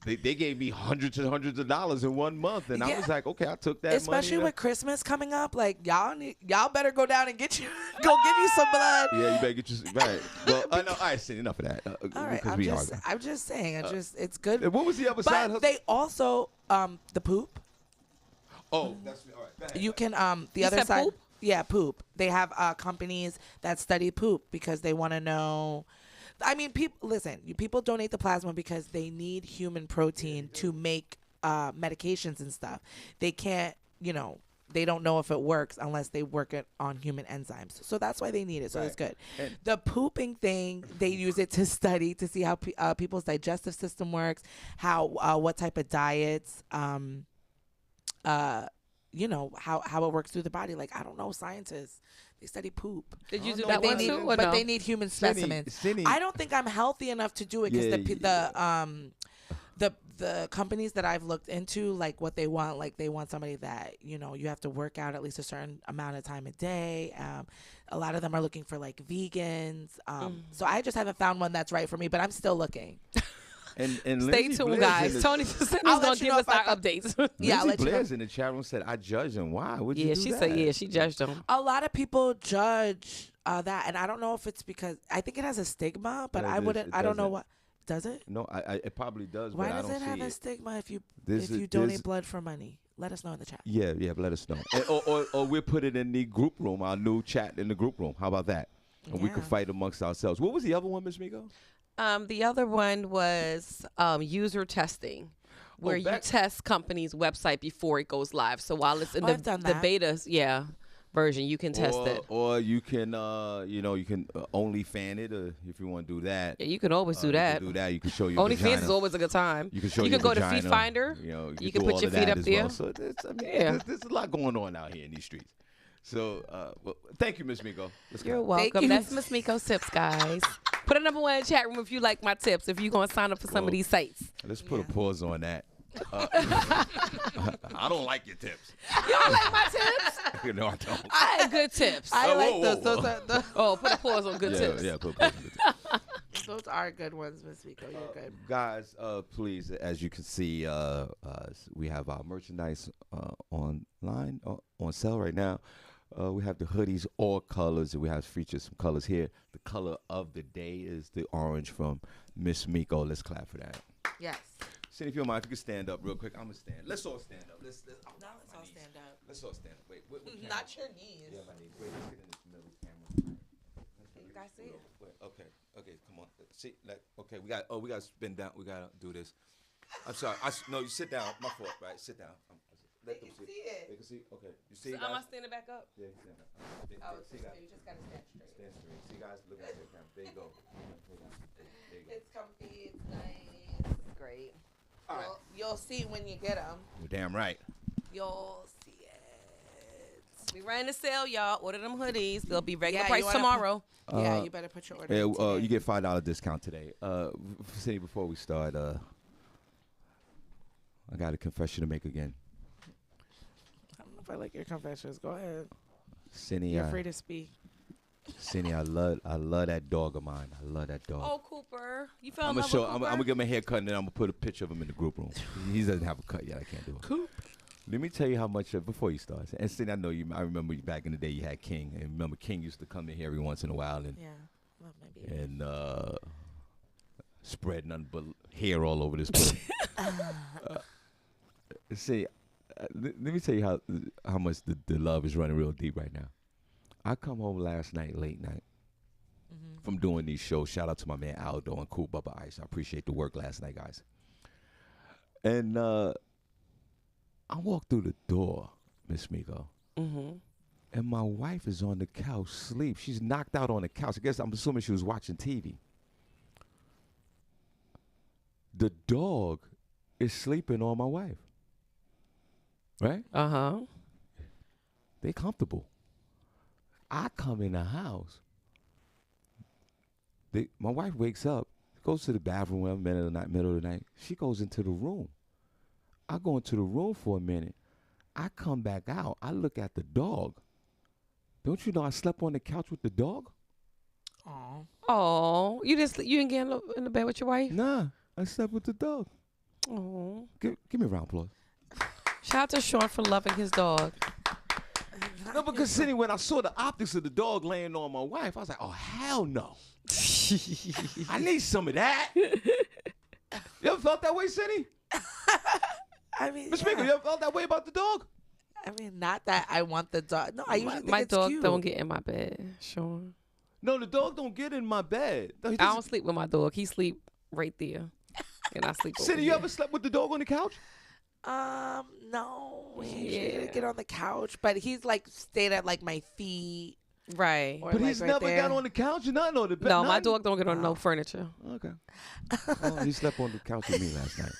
they gave me hundreds and hundreds of dollars in 1 month, and I Yeah. was like, okay, I took that Especially money. with Christmas coming up, like y'all better go down and get go give you some blood. Yeah, you better get your right. Well, no, all right, Cindy, enough of that. All right, I'm just saying, it's good. What was the other side? But they also the poop. Oh, that's all right. Go ahead. You can the You other said side. poop? Yeah, poop. They have companies that study poop because they want to know. I mean, people donate the plasma because they need human protein to make medications and stuff. They can't, they don't know if it works unless they work it on human enzymes. So that's why they need it. So it's good. And- The pooping thing, they use it to study to see how people's digestive system works, how what type of diets, how it works through the body. Like, I don't know, scientists, they study poop. Did you do But that they one need, too, or but no? they need human specimens. Cindy. I don't think I'm healthy enough to do it because Yeah, the companies that I've looked into, like what they want, like they want somebody that you have to work out at least a certain amount of time a day. A lot of them are looking for like vegans. So I just haven't found one that's right for me, but I'm still looking. And Stay Lindsay tuned, Blair's guys. in the- Tony Cindy's I'll let gonna you give know us if I our come- updates. Yeah, I'll Lindsay let you know. Blair's in the chat room said, I judged him. Why would you Yeah, do she that? said, she judged him. A lot of people judge that, and I don't know if it's because I think it has a stigma, but No, I it wouldn't. is. It I don't know doesn't. what does it. No, it probably does, Why but I does don't it have see a it. stigma if you There's a- donate there's- blood for money? Let us know in the chat. Yeah, let us know. And, or we'll put it in the group room, our new chat in the group room. How about that? And we can Yeah. fight amongst ourselves. What was the other one, Miss Miko? The other one was user testing, where you back- test companies' website before it goes live. So while it's in I've done the that. beta, version, you can test it. Or you can, you can only fan it if you want to do that. Yeah, you can always do You that. can do that. You can show your OnlyFans vagina. is always a good time. You can show You your can go to vagina, Feet Finder. You You can can do put all your of feet that up as there. well. So Yeah. there's a lot going on out here in these streets. So thank you, Miss Miko. Let's go. You're Thank welcome. you. That's Miss Miko's tips, guys. Put a number one in the chat room if you like my tips. If you're gonna sign up for some of Well, these sites. Let's put a Yeah. pause on that. I don't like your tips. You don't like my tips? No, I don't. I had good tips. I Oh, like whoa, those. whoa, Those whoa. are the, Oh, put a pause on good tips. Yeah, put a pause on the tips. those are good ones, Miss Miko. You're good. Guys, please, as you can see, we have our merchandise online on sale right now. We have the hoodies, all colors, and we have featured some colors here. The color of the day is the orange from Miss Miko. Let's clap for that. Yes. Cindy, if you don't mind, if you could stand up real quick, I'm gonna stand. Let's all stand up. Now let's all stand up. Let's all stand up. Wait, what camera? Not your knees. Yeah, my knees. Wait, let's get in this middle camera. You guys see it? Wait, okay, come on. See, okay, we got to spin down. We got to do this. I'm sorry. No, you sit down. My fault, right? Sit down. Let them can see it. They can see. Okay. You see, Am I guys? standing back up? Yeah, stand up. See, guys. you just gotta stand straight. Stand straight. See, guys, look at the camera. There you go. There you go. It's comfy. It's nice. Great. All right. You'll see when you get them. You're damn right. You'll see it. We ran the sale, y'all. Order them hoodies. They'll be regular Yeah, you price wanna tomorrow. Yeah, you better put your order. Yeah, in today. you get $5 discount today. Say before we start, I got a confession to make again. I don't know if I like your confessions. Go ahead. Cindy, You're free to speak. Cindy, I love that dog of mine. I love that dog. Oh, Cooper. You fell I'm in gonna love show. with I'm Cooper? gonna give him a haircut and then I'm gonna put a picture of him in the group room. He doesn't have a cut yet. I can't do it. Coop. Let me tell you how much before you start. And Cindy, I know you. I remember you back in the day. You had King, and remember King used to come in here every once in a while and Yeah. Love my baby. spread nothing but hair all over this place. See, let me tell you how much the love is running real deep right now. I come home last night, late night, from doing these shows. Shout out to my man Aldo and Cool Bubba Ice. I appreciate the work last night, guys. And I walked through the door, Miss Miko, and my wife is on the couch, sleep. She's knocked out on the couch. I'm assuming she was watching TV. The dog is sleeping on my wife. Right? Uh-huh. They comfortable. I come in the house. My wife wakes up, goes to the bathroom middle of the night. She goes into the room. I go into the room for a minute. I come back out. I look at the dog. Don't you know I slept on the couch with the dog? Aw. Oh, you didn't get in the bed with your wife? Nah, I slept with the dog. Oh. Give me a round of applause. Shout out to Shawn for loving his dog. No, because Cindy, when I saw the optics of the dog laying on my wife, I was like, oh, hell no. I need some of that. You ever felt that way, Cindy? I mean, Miss Meeko, you ever felt that way about the dog? I mean, not that I want the dog. No, I usually think My it's dog cute. don't get in my bed, Shawn. No, the dog don't get in my bed. No, I don't sleep with my dog. He sleep right there, and I sleep. Cindy, you ever slept with the dog on the couch? No. He usually didn't get on the couch, but he's like stayed at like my feet. Right. Or But like he's right never there. got on the couch or nothing on the bed. No, my nothing? dog don't get on no furniture. Okay. Oh, he slept on the couch with me last night.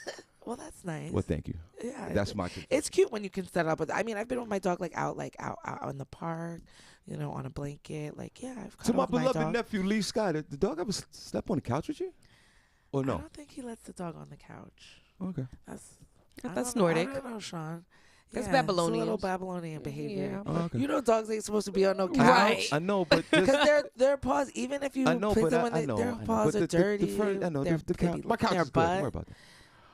Well, that's nice. Well, thank you. Yeah, That's my confession. It's cute when you can set up with. I mean, I've been with my dog out in the park, you know, on a blanket. Like, yeah, I've To cuddled my with my beloved dog. nephew, Lee Scott, the dog ever slept on the couch with you? Or I no? don't think he lets the dog on the couch. Okay. That's I Nordic. don't know, Shawn. That's Yeah, Babylonian. It's a little Babylonian behavior. Yeah. Oh, okay. You know, dogs ain't supposed to be on no couch. Right. I know, but Because their paws, even if you I know, place but them I when know. their I know. paws But are dirty. I know. their- The they couch. be My couch their is good. Don't butt. worry about that.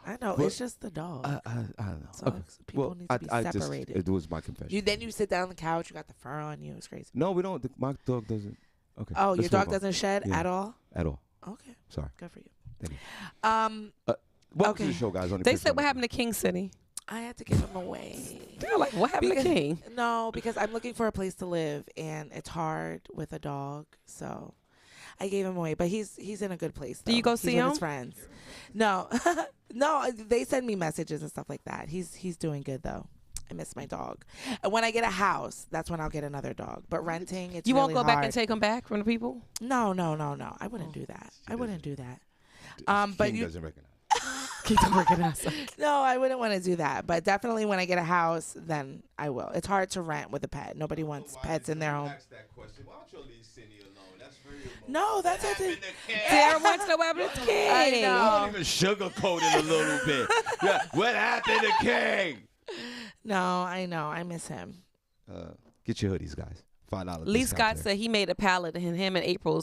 I know. But- It's just the dog. I don't know. Dogs, people need to be separated. It was my confession. Then you sit down on the couch. You got the fur on you. It's crazy. No, we don't. My dog doesn't. Okay. Oh, your let's dog move on. doesn't shed Yeah. at all? At all. Okay. Sorry. Good for you. Thank you. Welcome Okay. to the show, guys. On the They Chris said what Brown happened to King City. I had to give him away. They're like, what happened to King? No, because I'm looking for a place to live, and it's hard with a dog. So I gave him away, but he's in a good place. Do you though. go He's see with him? His friends. No, no. They send me messages and stuff like that. He's doing good though. I miss my dog. And when I get a house, that's when I'll get another dog. But renting, it's You won't really go back hard. and take him back from the people? No. I wouldn't do that. I wouldn't do that. King But you doesn't recognize. Keep them recognize. No, I wouldn't want to do that. But definitely when I get a house, then I will. It's hard to rent with a pet. Nobody wants pets in their home. That question. Why don't you leave Cindy alone? That's very emotional. No, that's what it. Darren wants to know what happened to King. I know. I don't even sugarcoat it a little bit. Yeah, what happened to King? No, I know. I miss him. Get your hoodies, guys. $5. Lee discount Scott there. said he made a pallet and him and April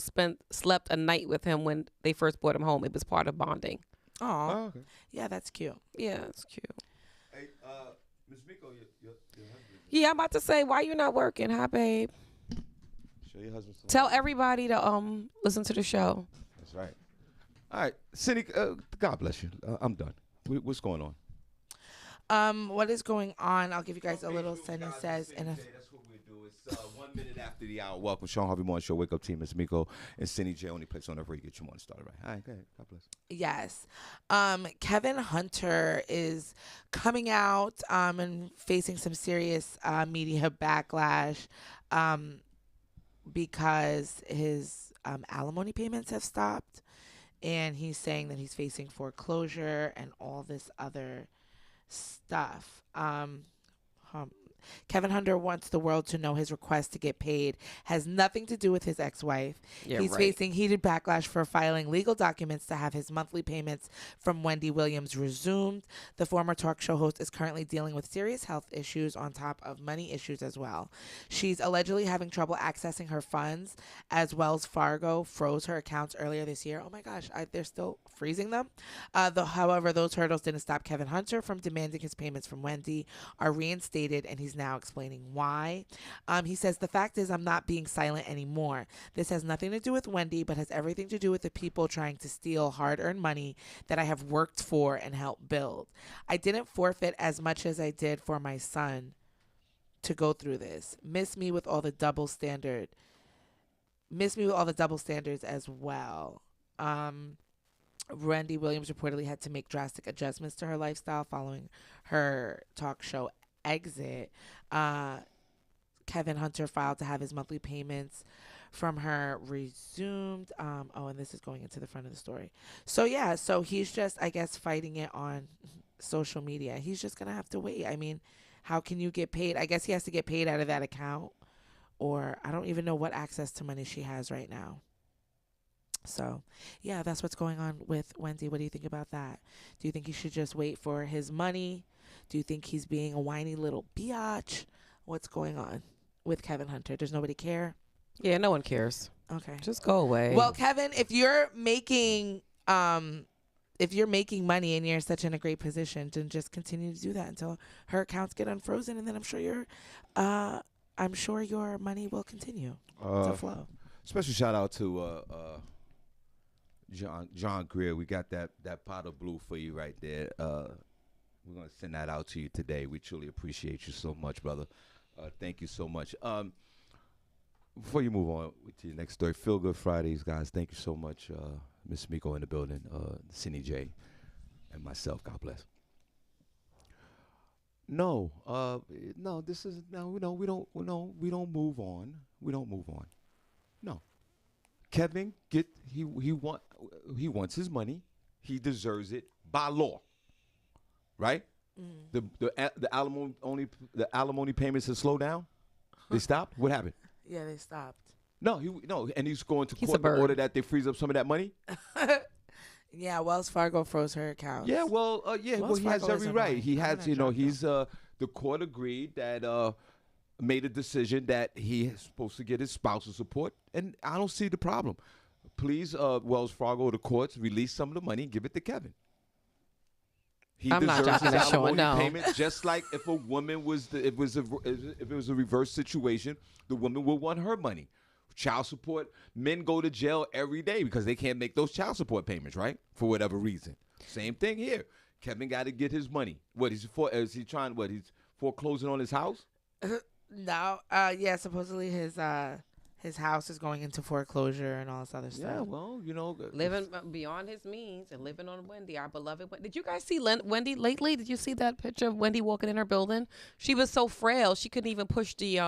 slept a night with him when they first brought him home. It was part of bonding. Oh, Oh, okay. yeah, that's cute. Yeah, it's cute. Hey, Ms. Meeko, your husband. Yeah, I'm about to say, why you not working? Hi, babe. Show your husband some. Tell everybody to listen to the show. That's right. All right, Cindy. God bless you. I'm done. What's going on? What is going on? I'll give you guys a little sentence says in a. That's what we do. It's 1 minute after the hour. Welcome, Shawn Harvey Morning Show. Wake up team, Ms. Meeko and Cindy J. Only place on earth where you get your morning started right. All right, go ahead. God bless. Yes. Kevin Hunter is coming out and facing some serious media backlash because his alimony payments have stopped. And he's saying that he's facing foreclosure and all this other stuff. Kevin Hunter wants the world to know his request to get paid has nothing to do with his ex-wife. Yeah, He's right. facing heated backlash for filing legal documents to have his monthly payments from Wendy Williams resumed. The former talk show host is currently dealing with serious health issues on top of money issues as well. She's allegedly having trouble accessing her funds as Wells Fargo froze her accounts earlier this year. Oh my gosh, they're still freezing them. However, those hurdles didn't stop Kevin Hunter from demanding his payments from Wendy are reinstated, and he's now explaining why. He says, the fact is I'm not being silent anymore. This has nothing to do with Wendy, but has everything to do with the people trying to steal hard-earned money that I have worked for and helped build. I didn't forfeit as much as I did for my son to go through this. Miss me with all the double standards as well. Wendy Williams reportedly had to make drastic adjustments to her lifestyle following her talk show exit. Kevin Hunter filed to have his monthly payments from her resumed. And this is going into the front of the story. So yeah, so he's just, I guess, fighting it on social media. He's just gonna have to wait. I mean, how can you get paid? I guess he has to get paid out of that account, or I don't even know what access to money she has right now. So, yeah, that's what's going on with Wendy. What do you think about that? Do you think he should just wait for his money? Do you think he's being a whiny little biatch? What's going on with Kevin Hunter? Does nobody care? Yeah, no one cares. Okay. Just go away. Well, Kevin, if you're if you're making money and you're such in a great position, then just continue to do that until her accounts get unfrozen, and then I'm sure your money will continue to flow. Special shout out to John Greer. We got that pot of blue for you right there. We're gonna send that out to you today. We truly appreciate you so much, brother. Thank you so much. Before you move on to your next story, Feel Good Fridays, guys. Thank you so much, Miss Miko in the building, Cindy J, and myself. God bless. No, this is no. We don't move on. We don't move on. No, Kevin he wants his money. He deserves it by law. Right? Mm. The alimony payments have slowed down. They stopped. What happened? Yeah, they stopped. No, and he's going to court to order that they freeze up some of that money. Yeah, Wells Fargo froze her account. Yeah, he has every right. He has, the court agreed that made a decision that he is supposed to get his spousal support, and I don't see the problem. Please, Wells Fargo, the courts, release some of the money and give it to Kevin. I'm not jocking that show. No. Payment, just like if a woman if it was a reverse situation, the woman will want her money. Child support, men go to jail every day because they can't make those child support payments, right? For whatever reason. Same thing here. Kevin got to get his money. He's foreclosing on his house? No. Yeah, supposedly his house is going into foreclosure and all this other stuff. Yeah, well, living beyond his means and living on Wendy, our beloved Wendy. Did you guys see Wendy lately? Did you see that picture of Wendy walking in her building? She was so frail she couldn't even push the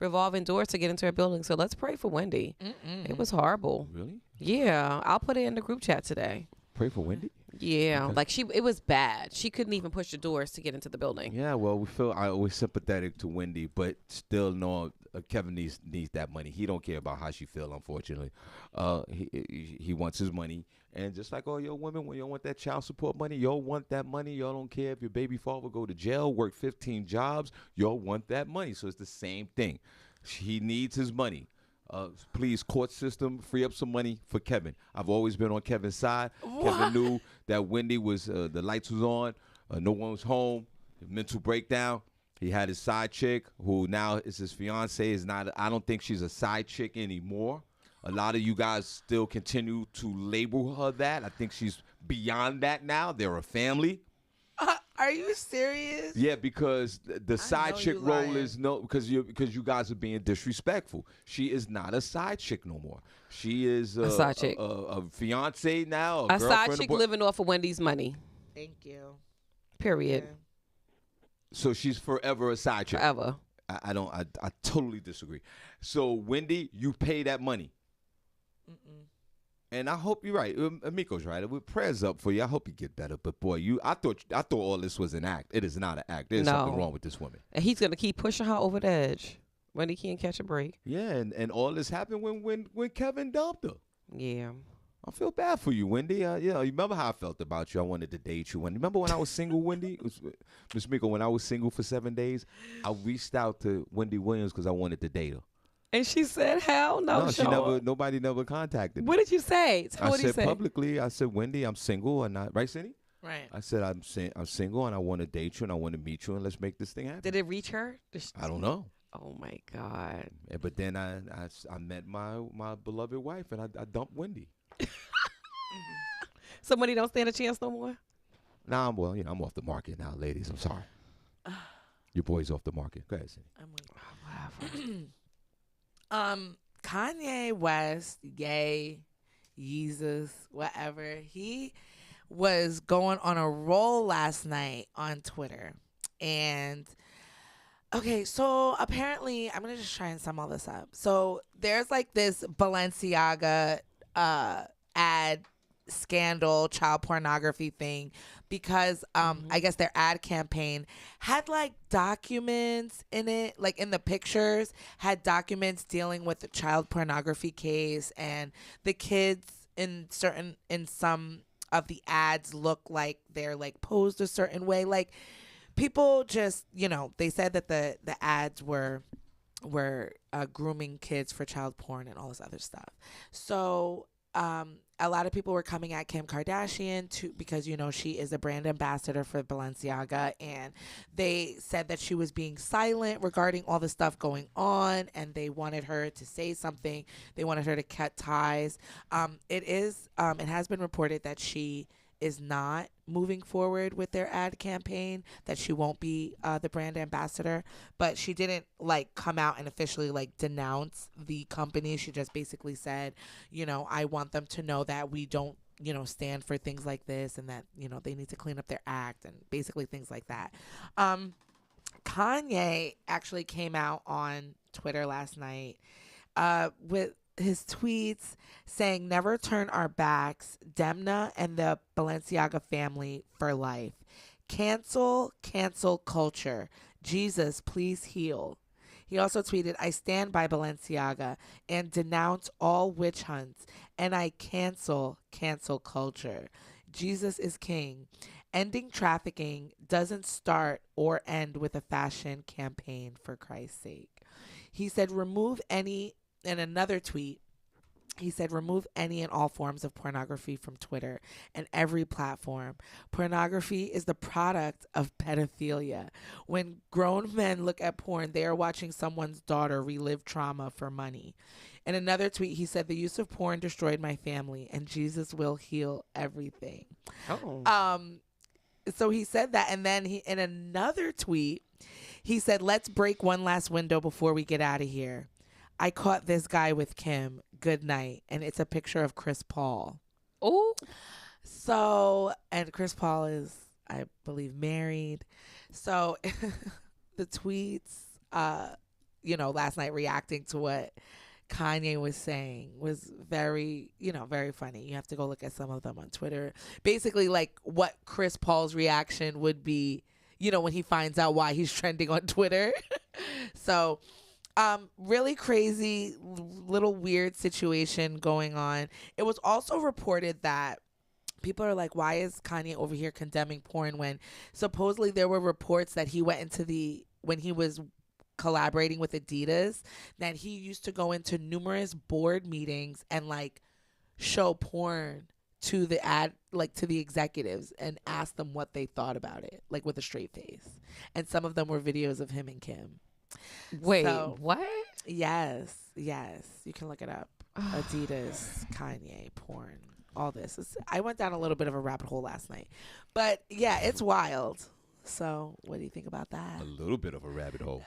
revolving doors to get into her building. So let's pray for Wendy. It was horrible. Really? Yeah, I'll put it in the group chat today. Pray for Wendy? Yeah, okay. It was bad. She couldn't even push the doors to get into the building. Yeah, well, we're sympathetic to Wendy, but still no. Kevin needs that money. He don't care about how she feel. Unfortunately, he wants his money, and just like all your women, when you want that child support money, y'all want that money. Y'all don't care if your baby father go to jail, work 15 jobs. Y'all want that money. So it's the same thing. He needs his money. Please, court system, free up some money for Kevin. I've always been on Kevin's side. What? Kevin knew that Wendy was the lights was on, no one was home, mental breakdown. He had his side chick, who now is his fiance. I don't think she's a side chick anymore. A lot of you guys still continue to label her that. I think she's beyond that now. They're a family. Are you serious? Yeah, because the side chick role is because you guys are being disrespectful. She is not a side chick no more. She is a side chick, a fiance now. A side chick living off of Wendy's money. Thank you. Period. Yeah. So she's forever a side chick. Forever. I totally disagree. So Wendy, you pay that money. And I hope you're right. Miko's right. With prayers up for you. I hope you get better. But boy, I thought all this was an act. It is not an act. There's something wrong with this woman. And he's gonna keep pushing her over the edge when he can't catch a break. Yeah, and all this happened when Kevin dumped her. Yeah. I feel bad for you, Wendy. You remember how I felt about you. I wanted to date you. Remember when I was single, Wendy? Miss Miko, when I was single for 7 days, I reached out to Wendy Williams because I wanted to date her. And she said, "Hell no, no, nobody never contacted me." What did you say? I said publicly, Wendy, I'm single, and right, Cindy? Right. I said I'm single, and I want to date you, and I want to meet you, and let's make this thing happen. Did it reach her? I don't know. Oh my God! But then I met my beloved wife, and I dumped Wendy. Somebody don't stand a chance no more. Nah, I'm off the market now, ladies. I'm sorry. Your boy's off the market. Go ahead, Cindy. Kanye West, yay, Jesus, whatever. He was going on a roll last night on Twitter. And, okay, so apparently, I'm going to just try and sum all this up. So there's like this Balenciaga ad scandal, child pornography thing, because I guess their ad campaign had like documents in it, like in the pictures had documents dealing with the child pornography case, and the kids in some of the ads look like they're like posed a certain way. Like people just, they said that the ads were grooming kids for child porn and all this other stuff. So a lot of people were coming at Kim Kardashian because, you know, she is a brand ambassador for Balenciaga, and they said that she was being silent regarding all the stuff going on, and they wanted her to say something. They wanted her to cut ties. It has been reported that she is not moving forward with their ad campaign, that she won't be the brand ambassador, but she didn't like come out and officially like denounce the company. She just basically said, you know, I want them to know that we don't, you know, stand for things like this, and that, you know, they need to clean up their act and basically things like that. Kanye actually came out on Twitter last night with his tweets saying, "Never turn our backs, Demna and the Balenciaga family for life. Cancel culture. Jesus, please heal." He also tweeted, "I stand by Balenciaga and denounce all witch hunts, and I cancel culture. Jesus is king. Ending trafficking doesn't start or end with a fashion campaign, for Christ's sake." He said, in another tweet, he said, "Remove any and all forms of pornography from Twitter and every platform. Pornography is the product of pedophilia. When grown men look at porn, they are watching someone's daughter relive trauma for money." In another tweet, he said, "The use of porn destroyed my family, and Jesus will heal everything." So he said that, and then in another tweet, he said, "Let's break one last window before we get out of here. I caught this guy with Kim. Good night." And it's a picture of Chris Paul. Oh. So, and Chris Paul is, I believe, married. So the tweets, you know, last night reacting to what Kanye was saying was very, you know, very funny. You have to go look at some of them on Twitter. Basically, like what Chris Paul's reaction would be, you know, when he finds out why he's trending on Twitter. So, really crazy, little weird situation going on. It was also reported that people are like, why is Kanye over here condemning porn, when supposedly there were reports that he went into when he was collaborating with Adidas, that he used to go into numerous board meetings and like show porn to the executives and ask them what they thought about it, like with a straight face. And some of them were videos of him and Kim. Wait, So, what? Yes. You can look it up. Adidas, Kanye, porn, all this. I went down a little bit of a rabbit hole last night. But yeah, it's wild. So what do you think about that? A little bit of a rabbit hole.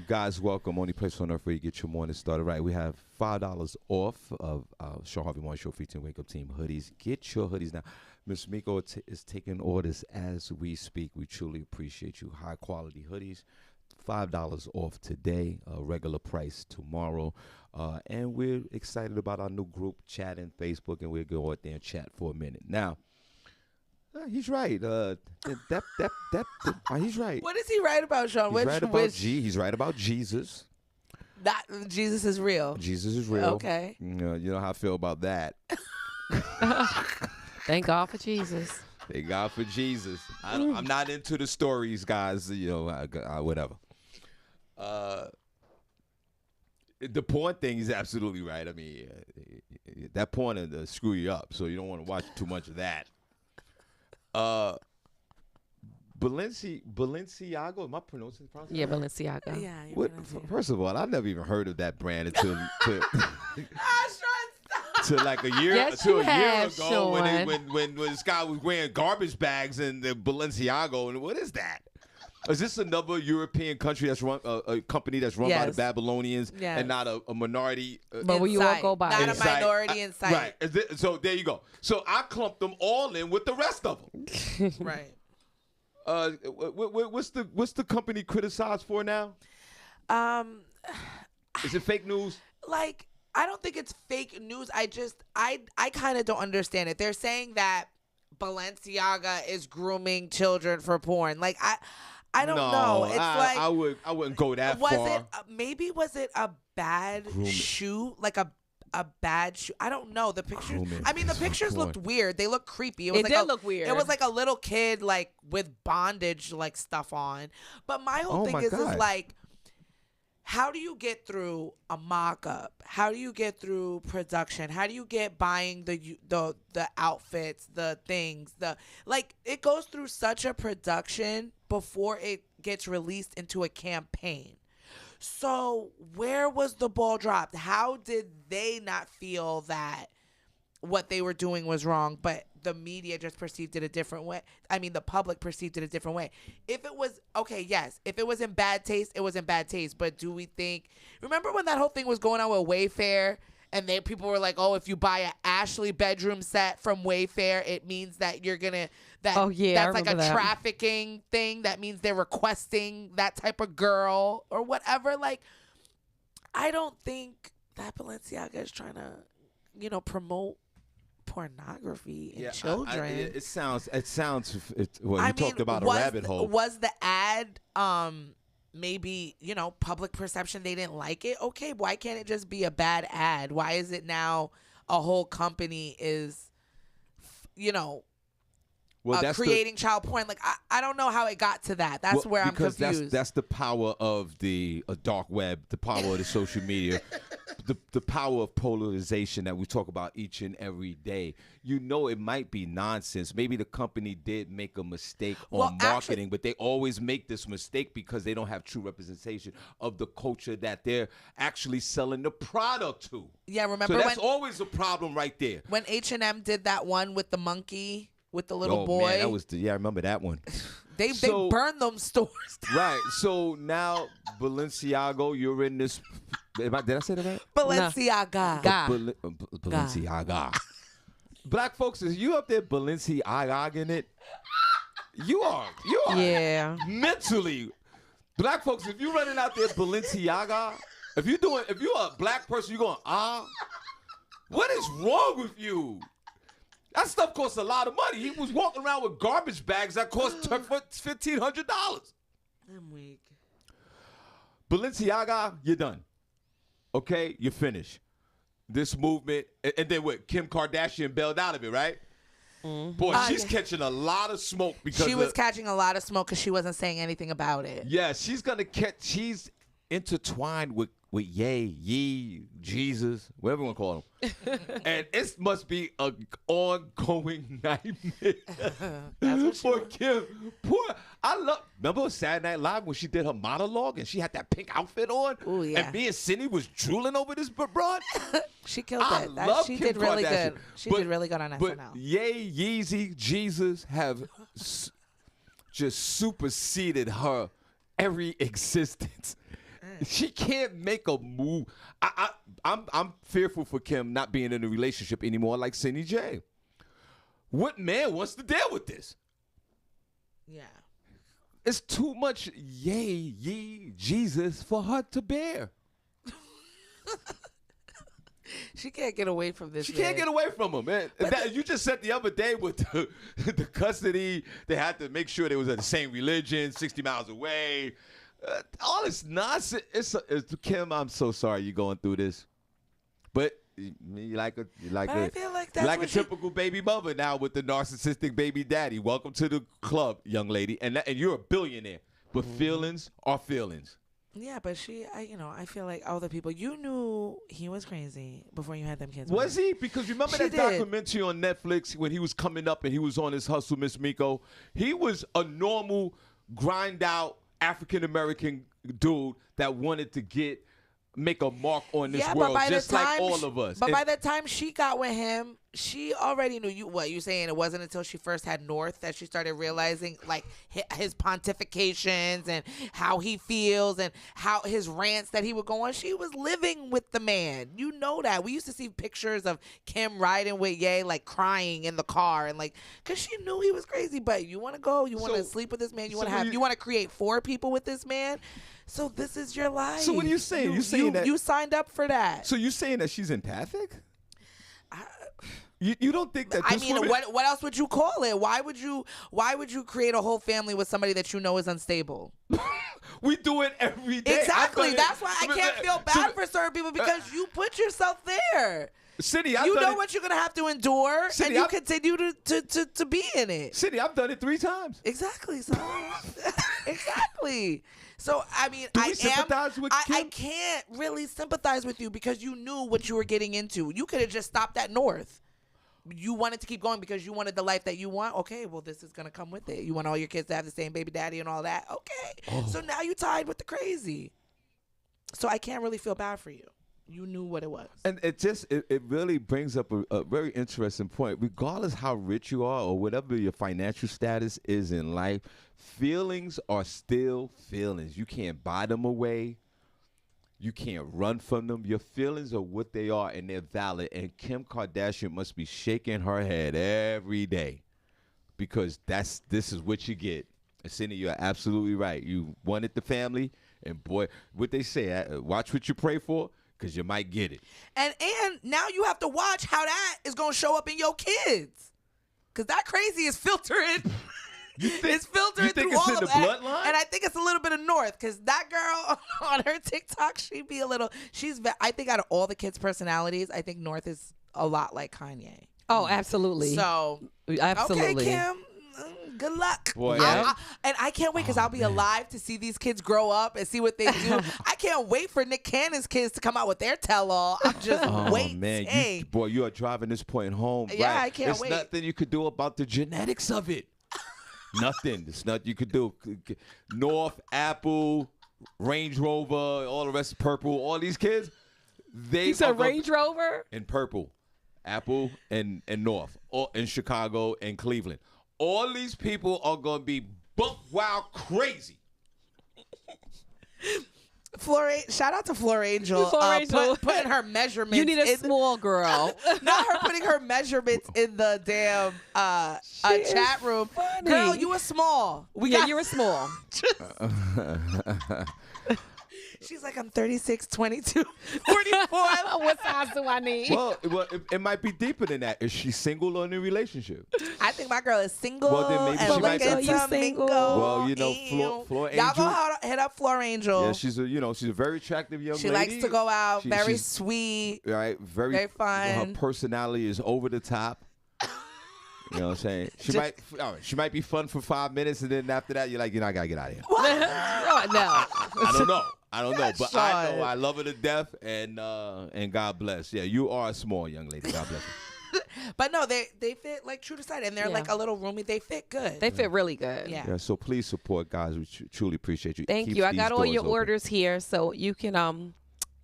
Guys, welcome. Only place on earth where you get your morning started right. We have $5 off of Shawn Harvey Morning Show featuring Wake Up Team hoodies. Get your hoodies now. Miss Miko is taking orders as we speak. We truly appreciate you. High quality hoodies. $5 off today, regular price tomorrow. And we're excited about our new group chat in Facebook, and we'll go out there and chat for a minute. Now, he's right. He's right. What is he right about, Sean? He's right about Jesus. That Jesus is real. Jesus is real. Okay. You know how I feel about that. Thank God for Jesus. Thank God for Jesus. I'm not into the stories, guys. You know, whatever. The porn thing is absolutely right. I mean, that porn will screw you up, so you don't want to watch too much of that. Balenciaga, am I pronouncing it? Yeah, Balenciaga. Yeah. First of all, I've never even heard of that brand until to like a year Yes, to you a year have, ago Sean. when this guy was wearing garbage bags and the Balenciaga, and what is that? Is this another European country that's run a company that's run by the Babylonians and not a minority? But will you all go by? Not a minority in sight. Right. So there you go. So I clumped them all in with the rest of them. Right. What's the company criticized for now? Is it fake news? Like, I don't think it's fake news. I kind of don't understand it. They're saying that Balenciaga is grooming children for porn. Like, I don't know. It's I wouldn't go that far. Was it a bad shoe? Like a bad shoe? I don't know. The pictures. Grooming. I mean, the pictures looked weird. They looked creepy. It did look weird. It was like a little kid, like with bondage, like stuff on. But my whole thing is like, how do you get through a mock-up? How do you get through production? How do you get buying the outfits, the things, it goes through such a production before it gets released into a campaign. So where was the ball dropped? How did they not feel that what they were doing was wrong, but the media just perceived it a different way? I mean, the public perceived it a different way. If it was, okay, yes, if it was in bad taste, it was in bad taste. But do we think, remember when that whole thing was going on with Wayfair? And people were like, oh, if you buy an Ashley bedroom set from Wayfair, it means that you're going to, that's like a trafficking thing. That means they're requesting that type of girl or whatever. Like, I don't think that Balenciaga is trying to, promote pornography in children. It sounds. Well, you talked about a rabbit hole. Was the ad maybe, public perception, they didn't like it? Okay, why can't it just be a bad ad? Why is it now a whole company is, creating child porn? Like, I don't know how it got to that. That's where I'm confused. Because that's the power of the dark web, the power of the social media, the power of polarization that we talk about each and every day. It might be nonsense. Maybe the company did make a mistake on marketing, but they always make this mistake because they don't have true representation of the culture that they're actually selling the product to. Yeah, remember so that's always a problem right there. When H&M did that one with the monkey, with the little boy. Man, that was I remember that one. They burned them stores down. Right. So now Balenciaga, you're in this. Did I say that right? Balenciaga. Balenciaga. Black folks, is you up there Balenciaga-ing it? You are. Yeah. Mentally. Black folks, if you running out there Balenciaga, if you're a black person, you're going, what is wrong with you? That stuff costs a lot of money. He was walking around with garbage bags that cost $1,500. I'm weak. Balenciaga, you're done. Okay, you're finished. This movement, and then what? Kim Kardashian bailed out of it, right? Mm-hmm. Boy, she's catching a lot of smoke because she was catching a lot of smoke because she wasn't saying anything about it. Yeah, she's gonna catch. She's intertwined with Ye, Jesus, whatever you want to call him. And it must be an ongoing nightmare for Kim. Remember Saturday Night Live when she did her monologue and she had that pink outfit on? Ooh, yeah. And me and Cindy was drooling over this broad? She killed that. She did really good. She did really good on SNL. But Ye, Yeezy, Jesus have just superseded her every existence. She can't make a move. I'm fearful for Kim not being in a relationship anymore like Cindy J. What man wants to deal with this? Yeah. It's too much ye, Jesus for her to bear. She can't get away from this. She can't get away from him, man. You just said the other day with the custody, they had to make sure they was of the same religion, 60 miles away. All this nonsense. It's Kim, I'm so sorry you're going through this, but you like a typical baby mother now with the narcissistic baby daddy. Welcome to the club, young lady, and you're a billionaire. But feelings are feelings. Yeah, but I feel like all the people, you knew he was crazy before you had them kids. Was he? Because remember that documentary on Netflix when he was coming up and he was on his hustle, Miss Miko? He was a normal, grind out African-American dude that wanted to make a mark on this world, just like all of us. But by the time she got with him, she already knew you saying it wasn't until she first had North that she started realizing like his pontifications and how he feels and how his rants that he would go on. She was living with the man. You know that. We used to see pictures of Kim riding with Ye, like crying in the car and like, cause she knew he was crazy. But you want to go, you want to sleep with this man, you want to create 4 people with this man. So this is your life. So what are you saying? You saying that you signed up for that? So you saying that she's empathic? You don't think that? What else would you call it? Why would you create a whole family with somebody that you know is unstable? We do it every day. Exactly. That's why I can't feel bad for certain people because you put yourself there. Cindy, you know what you're gonna have to endure, and you continue to be in it. Cindy, I've done it 3 times. Exactly. So exactly. So I mean, Do we sympathize with I Kim? can't really sympathize with you because you knew what you were getting into. You could have just stopped at North. You wanted to keep going because you wanted the life that you want. Okay, well, this is gonna come with it. You want all your kids to have the same baby daddy and all that. Okay, so now you tied with the crazy. So I can't really feel bad for you. You knew what it was. And it really brings up a very interesting point. Regardless how rich you are or whatever your financial status is in life, feelings are still feelings. You can't buy them away. You can't run from them. Your feelings are what they are, and they're valid. And Kim Kardashian must be shaking her head every day because this is what you get. And Cindy, you're absolutely right. You wanted the family, and boy, what they say, watch what you pray for. Because you might get it. And now you have to watch how that is going to show up in your kids. Because that crazy is filtering. It's filtering through all of that. Bloodline? And I think it's a little bit of North. Because that girl on her TikTok, I think out of all the kids' personalities, I think North is a lot like Kanye. Oh, absolutely. So, absolutely. Okay, Kim. Good luck. Boy, and I can't wait because I'll be alive to see these kids grow up and see what they do. I can't wait for Nick Cannon's kids to come out with their tell-all. I'm just waiting. Man, you are driving this point home. Yeah, right. I can't wait. There's nothing you could do about the genetics of it. Nothing. There's nothing you could do. North, Apple, Range Rover, all the rest, Purple, all these kids, You said Range Rover? And Purple, Apple, and North, or in Chicago and Cleveland. All these people are going to be buck wild crazy. Shout out to Flor Angel. Putting her measurements. You need a small girl. Not her putting her measurements in the damn chat room. Funny. Girl, you were small. You were small. She's like, I'm 36, 22, 44. What size do I need? Well, it might be deeper than that. Is she single or in a relationship? I think my girl is single. Well, then maybe and she might looking be to single. mingle. Well, you know, Flor Angel. Y'all go hit up Flor Angel. Yeah, she's a very attractive young lady. She likes to go out. Very she's sweet. Right, very fun. Her personality is over the top. You know what I'm saying? She might be fun for 5 minutes, and then after that, you're like, I gotta get out of here. No. I don't know, but I know I love her to death, and God bless. Yeah, you are a small young lady. God bless you. But no, they fit like true to size, and they're like a little roomy. They fit good. They fit really good. Yeah. So please support, guys. We truly appreciate you. Thank you. I got all your orders here, so you can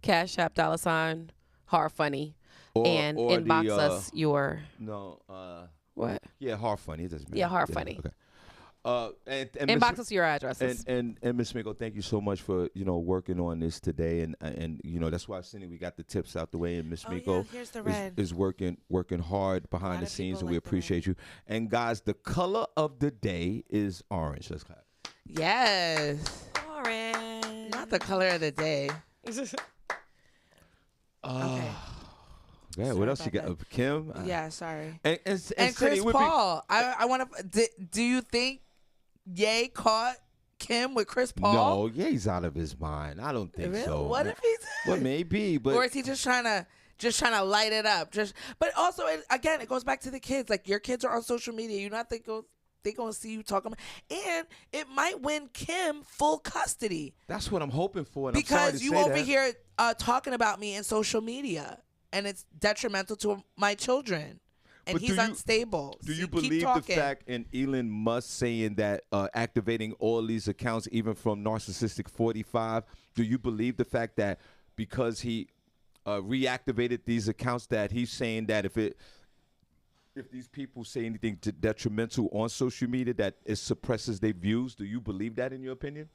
Cash App $ Hard Funny and or inbox us your what? Yeah, Hard Funny. It doesn't matter. Yeah, Hard Funny. Okay. And inbox us your addresses. And Miss Miko, thank you so much for working on this today, and that's why we got the tips out the way, and Miss Miko here's the red. is working hard behind the scenes, and we appreciate you. And guys, the color of the day is orange. Let's clap. Yes, Orange. not the color of the day. Okay. Yeah, what else you got? Kim? Yeah, sorry. And Chris Paul. I want to. Do you think Ye caught Kim with Chris Paul? No, Ye's out of his mind. I don't think so. What if he's? Well, maybe, but or is he just trying to light it up? But also, again, it goes back to the kids. Like your kids are on social media. You're not thinking they're gonna see you talking, and it might win Kim full custody. That's what I'm hoping for. And because I'm sorry to you say over that. here talking about me in social media. And it's detrimental to my children. And But he's unstable. Do you Keep believe the talking. fact in Elon Musk saying that activating all these accounts, even from Narcissistic 45, do you believe the fact that because he reactivated these accounts that he's saying that if these people say anything detrimental on social media that it suppresses their views? Do you believe that in your opinion?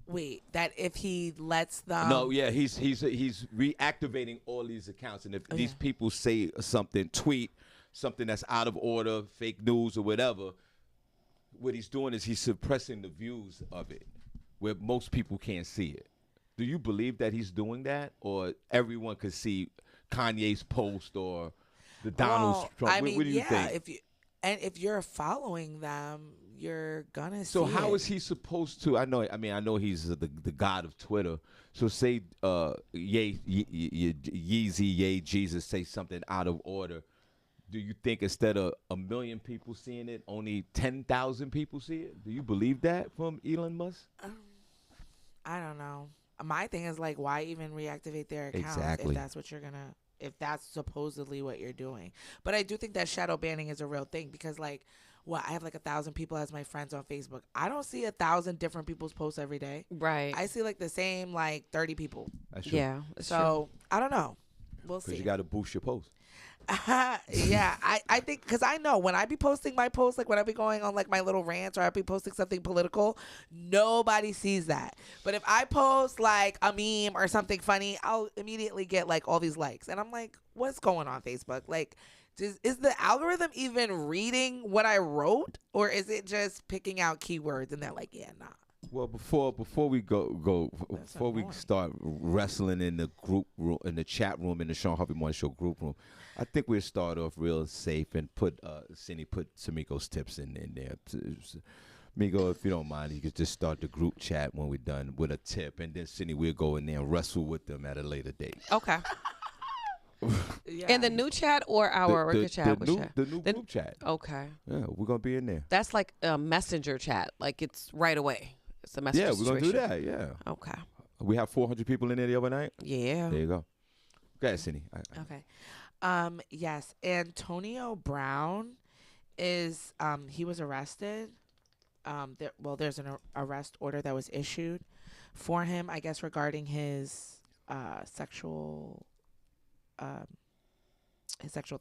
Wait, that if he lets them? No, yeah, he's reactivating all these accounts, and if these people say something, tweet something that's out of order, fake news or whatever, what he's doing is he's suppressing the views of it, where most people can't see it. Do you believe that he's doing that, or everyone could see Kanye's post or the Donald Trump? I mean, what do you think? If you're following them, you're gonna. So see how it. is he supposed to? I know he's the god of Twitter. So say Yeezy, Ye Jesus say something out of order. do you think instead of 1 million people seeing it, only 10,000 people see it? Do you believe that from Elon Musk? I don't know. My thing is like, why even reactivate their accounts Exactly. if that's what you're gonna, if that's supposedly what you're doing? But I do think that shadow banning is a real thing because like, what, I have like 1,000 people as my friends on Facebook. I don't see 1,000 different people's posts every day. Right. I see like the same like 30 people. That's true. Yeah. It's So I don't know. We'll Because see. you got to boost your post. Yeah, I think because I know when I be posting my posts, like when I be going on like my little rants or I be posting something political, nobody sees that. But if I post like a meme or something funny, I'll immediately get like all these likes, and I'm like, what's going on Facebook? Like, is the algorithm even reading what I wrote, or is it just picking out keywords and they're like, yeah, nah. Well, before we before we annoying. start wrestling in the group room, in the chat room, in the Shawn Harvey Morning Show group room, I think we'll start off real safe and put Cindy put Samiko's tips in there. Migo, if you don't mind, you could just start the group chat when we're done with a tip, and then Cindy we'll go in there and wrestle with them at a later date. Okay. Yeah. In the new chat or our regular chat? Which chat? The new group chat. Okay. Yeah, we're gonna be in there. That's like a messenger chat. Like it's right away. It's a messenger Yeah, we're gonna do situation. that. Yeah. Okay. We have 400 people in there the other night. Yeah. There you go. Go ahead, Cindy. Okay. Yes, Antonio Brown is he was arrested. There's an arrest order that was issued for him, I guess, regarding his sexual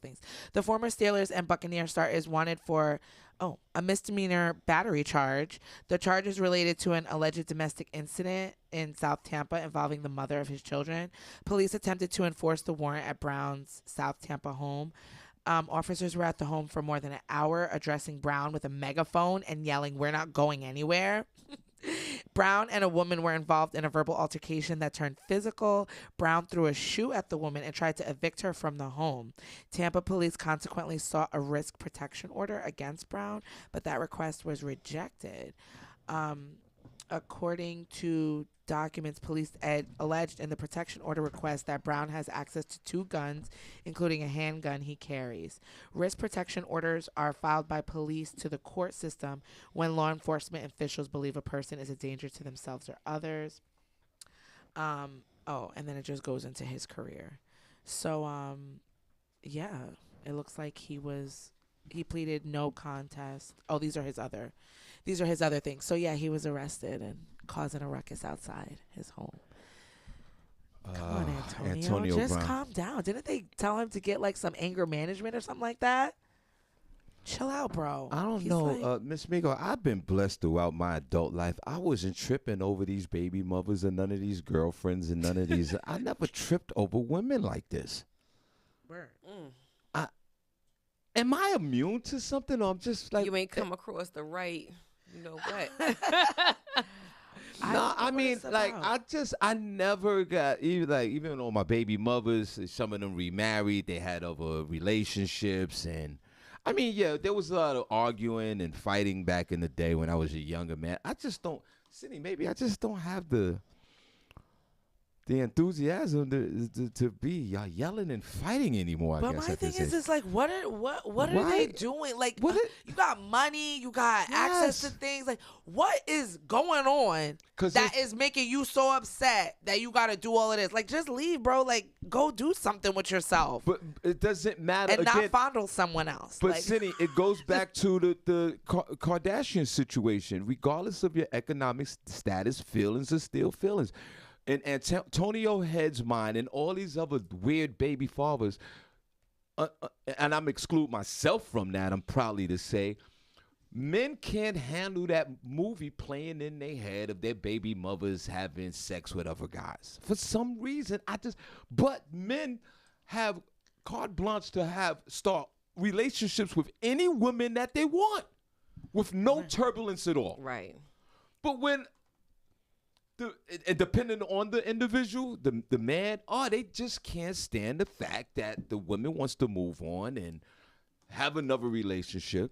things. The former Steelers and Buccaneer star is wanted for a misdemeanor battery charge. The charge is related to an alleged domestic incident in South Tampa involving the mother of his children. Police attempted to enforce the warrant at Brown's South Tampa home. Officers were at the home for more than an hour, addressing Brown with a megaphone and yelling, "We're not going anywhere." Brown and a woman were involved in a verbal altercation that turned physical. Brown threw a shoe at the woman and tried to evict her from the home. Tampa police consequently sought a risk protection order against Brown, but that request was rejected. According to documents, police alleged in the protection order request that Brown has access to 2 guns, including a handgun he carries. Risk protection orders are filed by police to the court system when law enforcement officials believe a person is a danger to themselves or others. And then it just goes into his career. So, yeah, it looks like he pleaded no contest. Oh, these are his other things. So yeah, he was arrested and causing a ruckus outside his home. Come on, Antonio. Just Brown. calm down. Didn't they tell him to get like some anger management or something like that? Chill out, bro. I don't He's know, like- Miss Migo. I've been blessed throughout my adult life. I wasn't tripping over these baby mothers and none of these girlfriends and none of these. I never tripped over women like this. Word. Am I immune to something, or I'm just like You ain't come across the right, you know what? No, I mean, like, I never got even though my baby mothers, some of them remarried, they had other relationships, and I mean, yeah, there was a lot of arguing and fighting back in the day when I was a younger man. I just don't, Cindy, maybe I just don't have the enthusiasm to be yelling and fighting anymore. But my thing is, it's like, what are they doing? Like, you got money, you got access to things. Like, what is going on that is making you so upset that you got to do all of this? Like, just leave, bro. Like, go do something with yourself. But it doesn't matter. And not fondle someone else. But like, Cindy, it goes back to the Kardashian situation. Regardless of your economic status, feelings are still feelings. In Antonio Head's mind and all these other weird baby fathers, and I'm exclude myself from that, I'm proudly to say, men can't handle that movie playing in their head of their baby mothers having sex with other guys. For some reason, but men have carte blanche to start relationships with any women that they want with no turbulence at all. Right. But when and depending on the individual, the man, they just can't stand the fact that the woman wants to move on and have another relationship.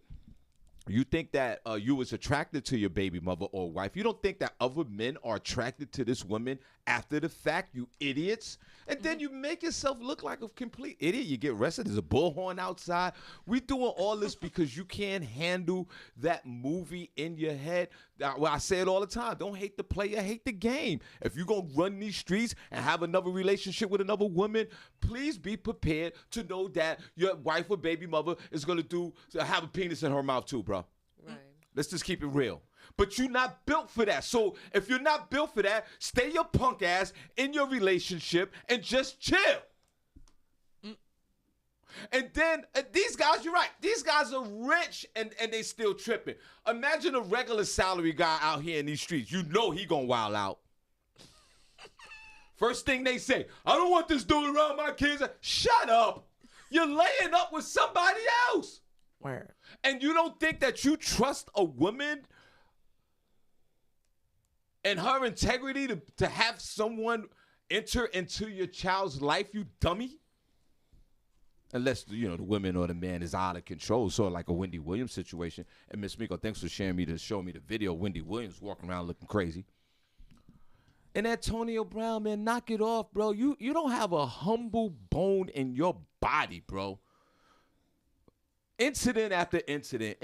You think that you was attracted to your baby mother or wife. You don't think that other men are attracted to this woman after the fact, you idiots. And then you make yourself look like a complete idiot. You get arrested. There's a bullhorn outside. We doing all this because you can't handle that movie in your head. Well, I say it all the time. Don't hate the player, hate the game. If you're going to run these streets and have another relationship with another woman, please be prepared to know that your wife or baby mother is going to have a penis in her mouth too, bro. Right. Let's just keep it real. But you're not built for that. So if you're not built for that, stay your punk ass in your relationship and just chill. And then these guys, you're right. These guys are rich and they still tripping. Imagine a regular salary guy out here in these streets. You know he gonna wild out. First thing they say, I don't want this dude around my kids. Shut up. You're laying up with somebody else. Where? And you don't think that you trust a woman and her integrity to have someone enter into your child's life, you dummy? Unless, the women or the man is out of control, sort of like a Wendy Williams situation. And Miss Miko, thanks for showing me the video of Wendy Williams walking around looking crazy. And Antonio Brown, man, knock it off, bro. You don't have a humble bone in your body, bro. Incident after incident.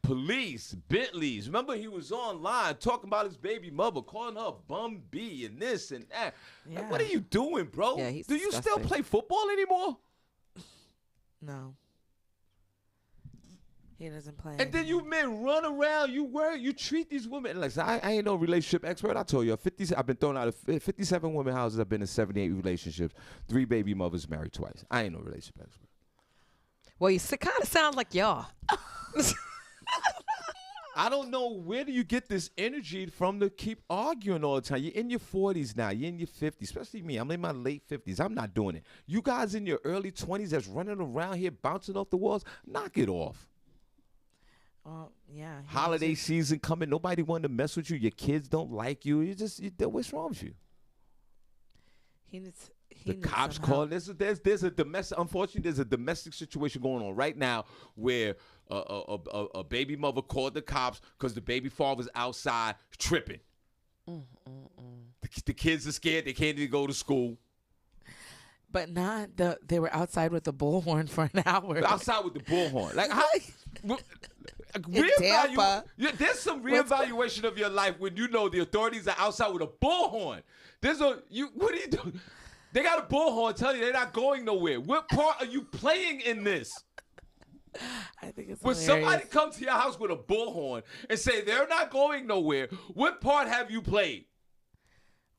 Police, Bentleys. Remember, he was online talking about his baby mother, calling her bum B and this and that. Yeah. Like, what are you doing, bro? Yeah, he's Do you disgusting. still play football anymore? No. He doesn't play. And then you men run around, you treat these women. Like, I ain't no relationship expert. I told you, I've been thrown out of 57 women houses. I've been in 78 relationships, 3 baby mothers, married twice. I ain't no relationship expert. Well, you kind of sound like y'all. I don't know, where do you get this energy from to keep arguing all the time? You're in your 40s now. You're in your 50s, especially me. I'm in my late 50s. I'm not doing it. You guys in your early 20s that's running around here bouncing off the walls, knock it off. Well, yeah. Holiday season coming. Nobody wanted to mess with you. Your kids don't like you. What's wrong with you? The cops calling. There's a domestic. Unfortunately, there's a domestic situation going on right now where a baby mother called the cops because the baby father was outside tripping. The kids are scared. They can't even go to school. But they were outside with the bullhorn for an hour. Outside with the bullhorn. Like how? Tampa. There's some reevaluation of your life when you know the authorities are outside with a bullhorn. What are you doing? They got a bullhorn telling you they're not going nowhere. What part are you playing in this? I think it's When hilarious. somebody comes to your house with a bullhorn and say they're not going nowhere, what part have you played?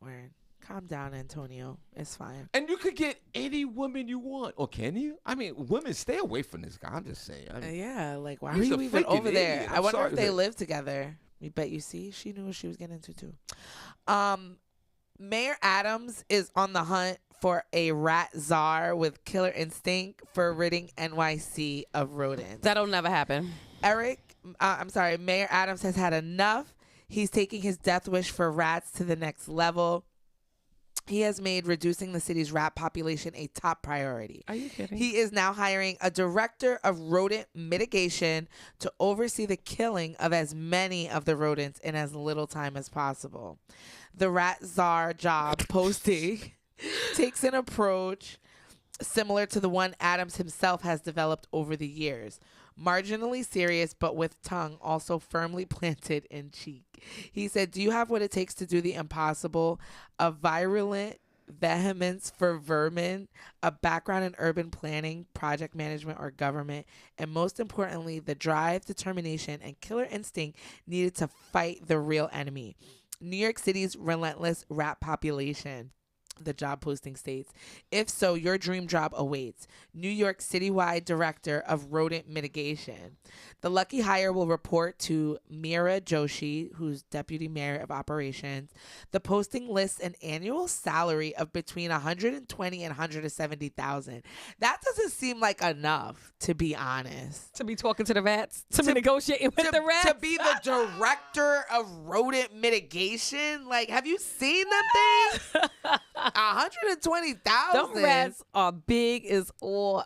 Word. Calm down, Antonio. It's fine. And you could get any woman you want. Or can you? I mean, women, stay away from this guy. I'm just saying. Yeah, like, why are he's you a even freaking over there? idiot. I I'm wonder sorry. if they live together. You bet you see. She knew what she was getting into, too. Mayor Adams is on the hunt for a rat czar with killer instinct for ridding NYC of rodents. That'll never happen. Mayor Adams has had enough. He's taking his death wish for rats to the next level. He has made reducing the city's rat population a top priority. Are you kidding? He is now hiring a director of rodent mitigation to oversee the killing of as many of the rodents in as little time as possible. The Rat Czar job posting takes an approach similar to the one Adams himself has developed over the years. Marginally serious, but with tongue also firmly planted in cheek. He said, "Do you have what it takes to do the impossible? A virulent vehemence for vermin, a background in urban planning, project management, or government, and most importantly, the drive, determination, and killer instinct needed to fight the real enemy. New York City's relentless rat population." The job posting states. If so, your dream job awaits. New York Citywide Director of Rodent Mitigation. The lucky hire will report to Meera Joshi, who's Deputy Mayor of Operations. The posting lists an annual salary of between $120,000 and $170,000. That doesn't seem like enough, to be honest. To be talking to the rats? To be negotiating with the rats? To be the Director of Rodent Mitigation? Like, have you seen them things? 120,000. Them rats are big as all.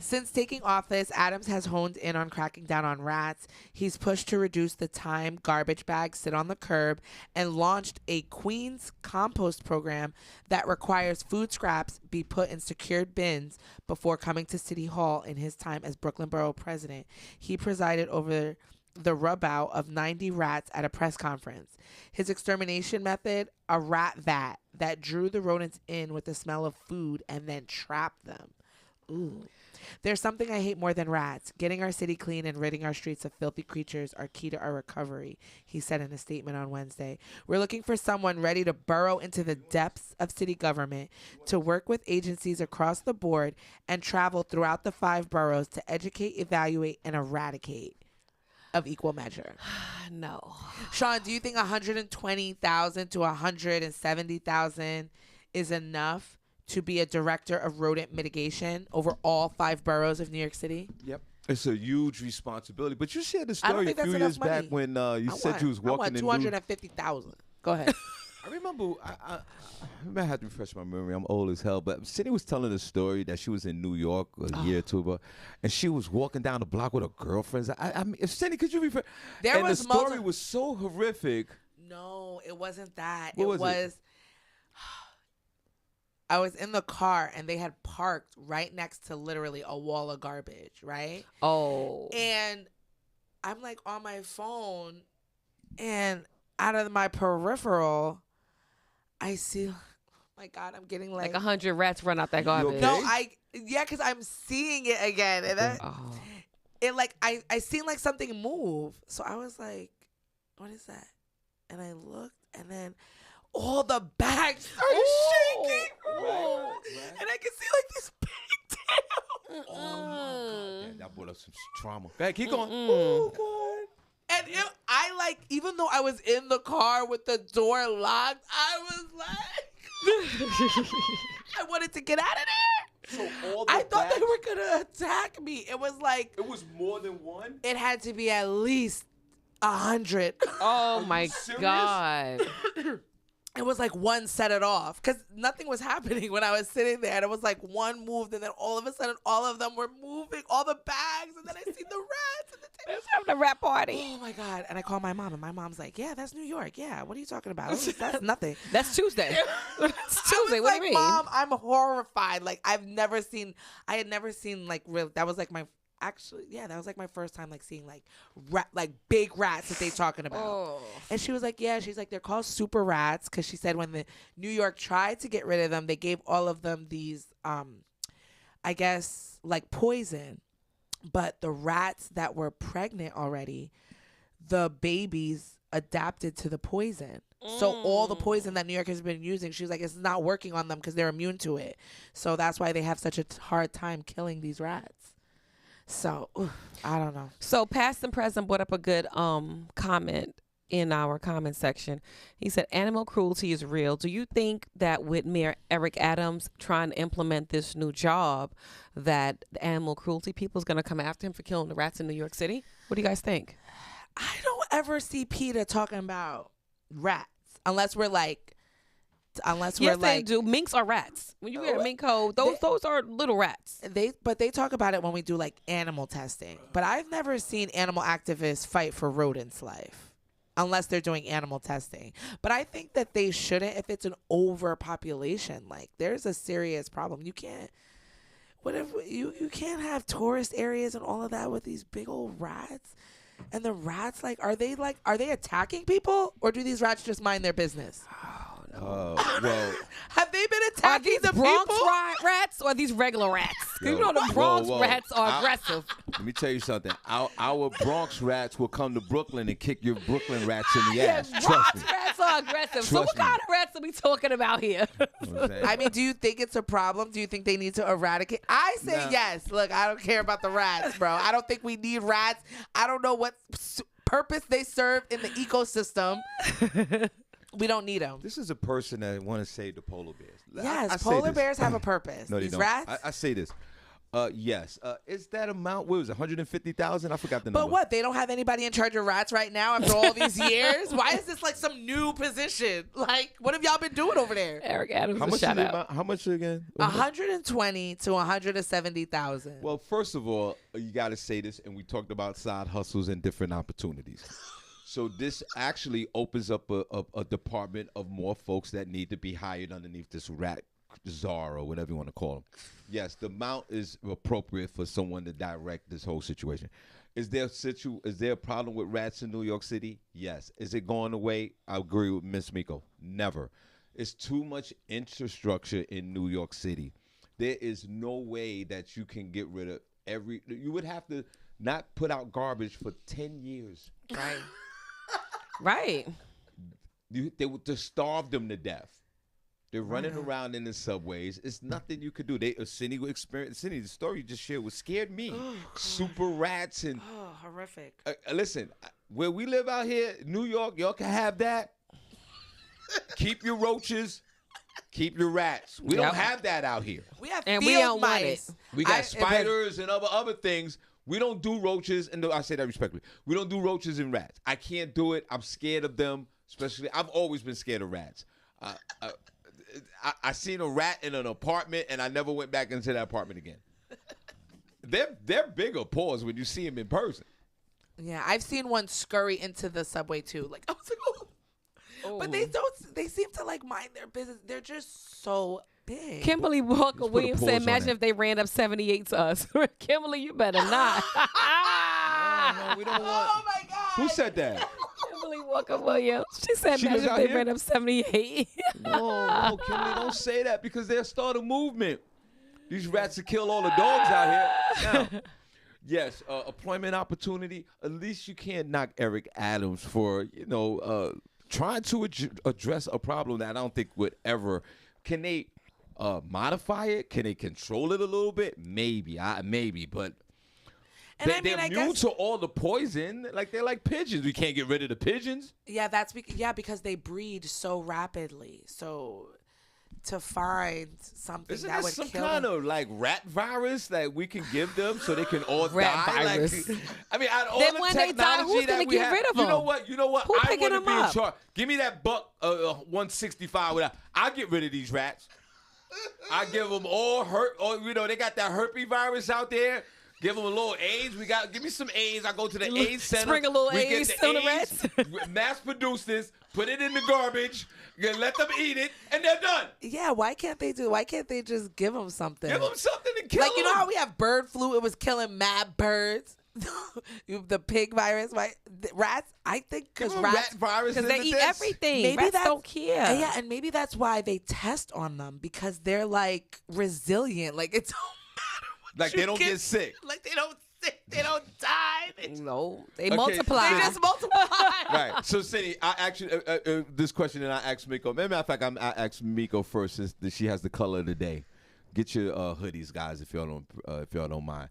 Since taking office, Adams has honed in on cracking down on rats. He's pushed to reduce the time garbage bags sit on the curb and launched a Queens compost program that requires food scraps be put in secured bins before coming to City Hall in his time as Brooklyn Borough president. He presided over the rub out of 90 rats at a press conference. His extermination method, a rat vat that drew the rodents in with the smell of food and then trapped them. Ooh. There's something I hate more than rats. Getting our city clean and ridding our streets of filthy creatures are key to our recovery, he said in a statement on Wednesday. We're looking for someone ready to burrow into the depths of city government, to work with agencies across the board, and travel throughout the 5 boroughs to educate, evaluate, and eradicate. Of equal measure. No. Shawn, do you think 120,000 to 170,000 is enough to be a director of rodent mitigation over all 5 boroughs of New York City? Yep. It's a huge responsibility. But you shared the I don't story a think that's few enough years back money. when you said you was walking in. I want 250,000. Go ahead. I remember, I might have to refresh my memory. I'm old as hell. But Cindy was telling a story that she was in New York a year or two ago, and she was walking down the block with her girlfriends. I mean, Cindy, could you refresh? And the story was so horrific. No, it wasn't that. What was it? I was in the car, and they had parked right next to literally a wall of garbage, right? Oh. And I'm like on my phone, and out of my peripheral, I see, oh my God, I'm getting like 100 rats run out that garbage. okay? No, because I'm seeing it again, and then it like I seen like something move, so I was like, "What is that?" And I looked, and then all the bags started shaking, Right. and I could see like this big tail. Oh my God, that brought up some trauma. Go ahead, keep going. Oh God. And I like, even though I was in the car with the door locked, I was like, I wanted to get out of there. So all I thought they were gonna attack me. It was like, it was more than one. it had to be at least 100. Oh my serious? God. It was like one set it off because nothing was happening when I was sitting there. And it was like one moved, and then all of a sudden, all of them were moving, all the bags, and then I see the rats and the Let's have a rat party. Oh my God. And I called my mom, and my mom's like, yeah, that's New York. Yeah, what are you talking about? That's nothing. That's Tuesday. It's Tuesday. I was What like, do you mean? Mom, I'm horrified. Like, I had never seen like real. That was like my that was like my first time like seeing like like big rats that they talking about. Oh. And she was like, yeah, she's like, they're called super rats because she said when the New York tried to get rid of them, they gave all of them these I guess like poison. But the rats that were pregnant already, the babies adapted to the poison. So all the poison that New York has been using, she's like, it's not working on them because they're immune to it. So that's why they have such a hard time killing these rats. So I don't know. So Past and Present brought up a good comment in our comment section. He said, animal cruelty is real. Do you think that with Mayor Eric Adams trying to implement this new job, that the animal cruelty people is going to come after him for killing the rats in New York City? What do you guys think? I don't ever see PETA talking about rats unless we're like, they do. Minks are rats. When you get a mink coat, those are little rats. But they talk about it when we do like animal testing. But I've never seen animal activists fight for rodents' life unless they're doing animal testing. But I think that they shouldn't if it's an overpopulation. Like, there's a serious problem. You can't you can't have tourist areas and all of that with these big old rats. And the rats, are they attacking people, or do these rats just mind their business? Well, have they been Are attacking these the Bronx people? rats or are these regular rats? 'Cause you know the Whoa, Bronx whoa. rats are aggressive. let me tell you something. Our Bronx rats will come to Brooklyn and kick your Brooklyn rats in the ass. Trust Bronx me. rats are aggressive. So Trust what me. kind of rats are we talking about here? You know what I'm saying? I mean, do you think it's a problem? Do you think they need to eradicate? I say No. yes. Look, I don't care about the rats, bro. I don't think we need rats. I don't know what purpose they serve in the ecosystem. We don't need them. This is a person that want to save the polar bears. Yes, I say polar this. bears have a purpose. No, they These don't. rats? I say this. Yes. Is that amount? What was it? 150,000? I forgot the number. But what? They don't have anybody in charge of rats right now after all these years? Why is this like some new position? Like, what have y'all been doing over there? Eric Adams, How much? shout out. How much again? 120 to 170,000. Well, first of all, you got to say this, and we talked about side hustles and different opportunities. So this actually opens up a department of more folks that need to be hired underneath this rat czar or whatever you want to call him. Yes, the amount is appropriate for someone to direct this whole situation. Is there a problem with rats in New York City? Yes. Is it going away? I agree with Miss Miko. Never. It's too much infrastructure in New York City. There is no way that you can get rid of you would have to not put out garbage for 10 years. Right. Right. They would just starve them to death. They're running around in the subways. It's nothing you could do. Cindy experience. Cindy, the story you just shared scared me. Super rats and horrific. Listen, where we live out here, New York, y'all can have that. Keep your roaches. Keep your rats. We don't have that out here. We have And field we don't want mice. it. We got spiders and other things. We don't do roaches, and I say that respectfully. We don't do roaches and rats. I can't do it. I'm scared of them. Especially, I've always been scared of rats. I seen a rat in an apartment, and I never went back into that apartment again. They're bigger paws when you see them in person. Yeah, I've seen one scurry into the subway too. Like I was like, oh. But they don't. They seem to like mind their business. They're just so big. Kimberly Walker put a Williams pause said, on imagine that. if they ran up 78 to us. Kimberly, you better not. No, we don't want. Oh my God. Who said that? Kimberly Walker Williams. She said, She was imagine if out they here? ran up 78. No, Kimberly, don't say that because they'll start a movement. These rats will kill all the dogs out here. Now, yes, employment opportunity. At least you can't knock Eric Adams for, trying to address a problem that I don't think would ever. Can they modify it? Can they control it a little bit? Maybe, but And they're I immune guess, to all the poison. Like they're like pigeons. We can't get rid of the pigeons. yeah, because they breed so rapidly. So to find something Isn't that there would some kill kind them. of like rat virus that we can give them so they can all Rat die? virus. Like, I mean, out of all Then the when they die, technology who's that gonna we get have, rid of you know them? what? You know what? Who I picking want to them be in up? charge. Give me that buck 165. Without, I'll get rid of these rats. I give them all they got that herpes virus out there. Give them a little AIDS. Give me some AIDS. I go to the AIDS center. Spring a little We AIDS get on the AIDS, mass produce this, put it in the garbage, let them eat it, and they're done. Yeah, why can't they just give them something? Give them something to kill Like, you know them. how we have bird flu? It was killing mad birds. The pig virus, right? The rats, I think, because Give 'em rats, rat virus Because they into eat this. everything. maybe Rats that's, don't care. Yeah, and maybe that's why they test on them, because they're like resilient. Like, it don't matter what Like you they don't get sick. Like they don't sick, they don't die. They No, they Okay, multiply. they just multiply. Right. So, Cindy, I actually this question, and I asked Miko. Matter of fact, I asked Miko first since she has the color of the day. Get your hoodies, guys, if y'all don't mind.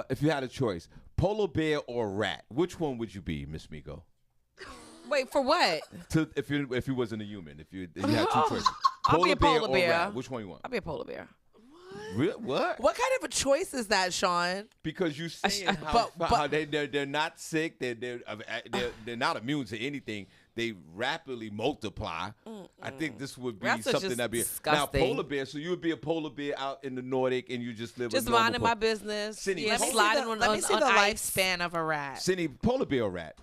If you had a choice, polar bear or rat, which one would you be, Miss Miko? Wait, for what? If you wasn't a human, if you had two choices, I'll be a polar or bear. rat, which one you want? I'll be a polar bear. What? What kind of a choice is that, Sean? Because you saying But- how they're not sick, they're not immune to anything. They rapidly multiply. I think this would be Rats are something just that'd be now disgusting. polar bear. So you would be a polar bear out in the Nordic, and you just live Just a normal minding my business. Cindy, Yeah, let me see sliding on Let me see on the ice. lifespan of a rat. Cindy, polar bear or rat?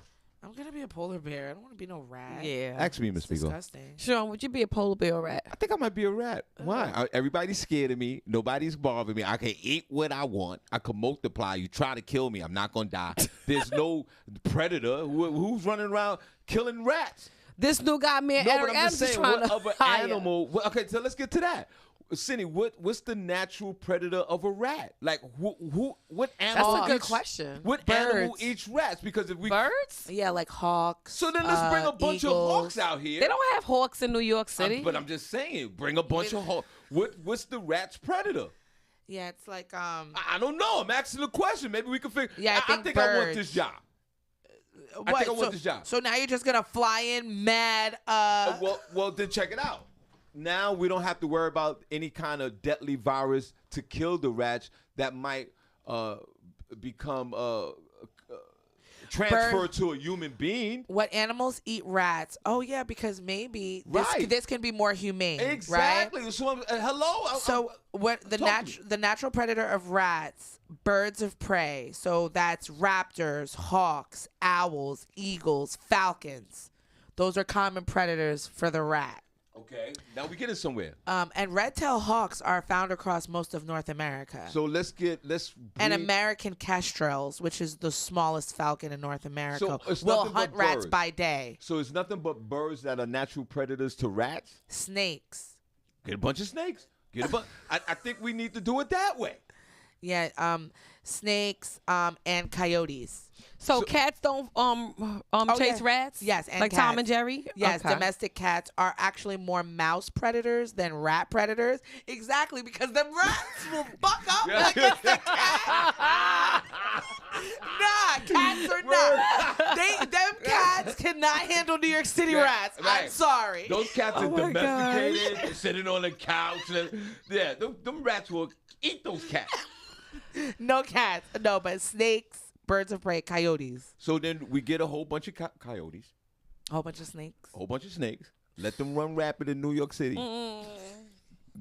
I'm gonna be a polar bear. I don't want to be no rat. Yeah. Ask me, Miss It's Miko. disgusting. Sean, would you be a polar bear or rat? I think I might be a rat. Why? Everybody's scared of me. Nobody's bothering me. I can eat what I want. I can multiply. You try to kill me, I'm not gonna die. There's no predator who's running around killing rats. This new guy, man, No, Eric but I'm Adams just is saying, trying what to other hire. animal? Okay, so let's get to that. Cindy, what's the natural predator of a rat? Like, what animal? That's a good eats- question. What animal Birds. eats rats? Because if we Birds? Yeah, like hawks. so then let's bring a bunch of eagles. hawks out here. They don't have hawks in New York City. But I'm just saying, bring a bunch of hawks. What's the rat's predator? Yeah, it's like I don't know. I'm asking the question. Maybe we can figure. Yeah, I think I want birds. this job. What? I want this job. So now you're just gonna fly in mad. Well, then check it out. now we don't have to worry about any kind of deadly virus to kill the rats that might become transferred to a human being. What animals eat rats? Oh yeah, because maybe Right. this can be more humane. Exactly. Right? So hello. So what the natural predator of rats, birds of prey. So that's raptors, hawks, owls, eagles, falcons. Those are common predators for the rat. Okay. Now we getting somewhere. And red-tailed hawks are found across most of North America. So and American kestrels, which is the smallest falcon in North America, So it's will nothing but hunt rats birds. by day. So it's nothing but birds that are natural predators to rats. Snakes. Get a bunch of snakes. Get a bunch. I think we need to do it that way. Yeah, snakes, and coyotes. So cats don't chase yeah. rats? Yes, and like Tom cats. and Jerry? Yes, Okay. domestic cats are actually more mouse predators than rat predators. Exactly, because them rats will buck up against the cat. Nah, cats are not. Them cats cannot handle New York City rats. Right. I'm sorry. Those cats are Oh my domesticated. They're sitting on the couch. Yeah, them rats will eat those cats. No cats. No, but snakes, birds of prey, coyotes. So then we get a whole bunch of coyotes, A whole bunch of snakes. a whole bunch of snakes. Let them run rapid in New York City.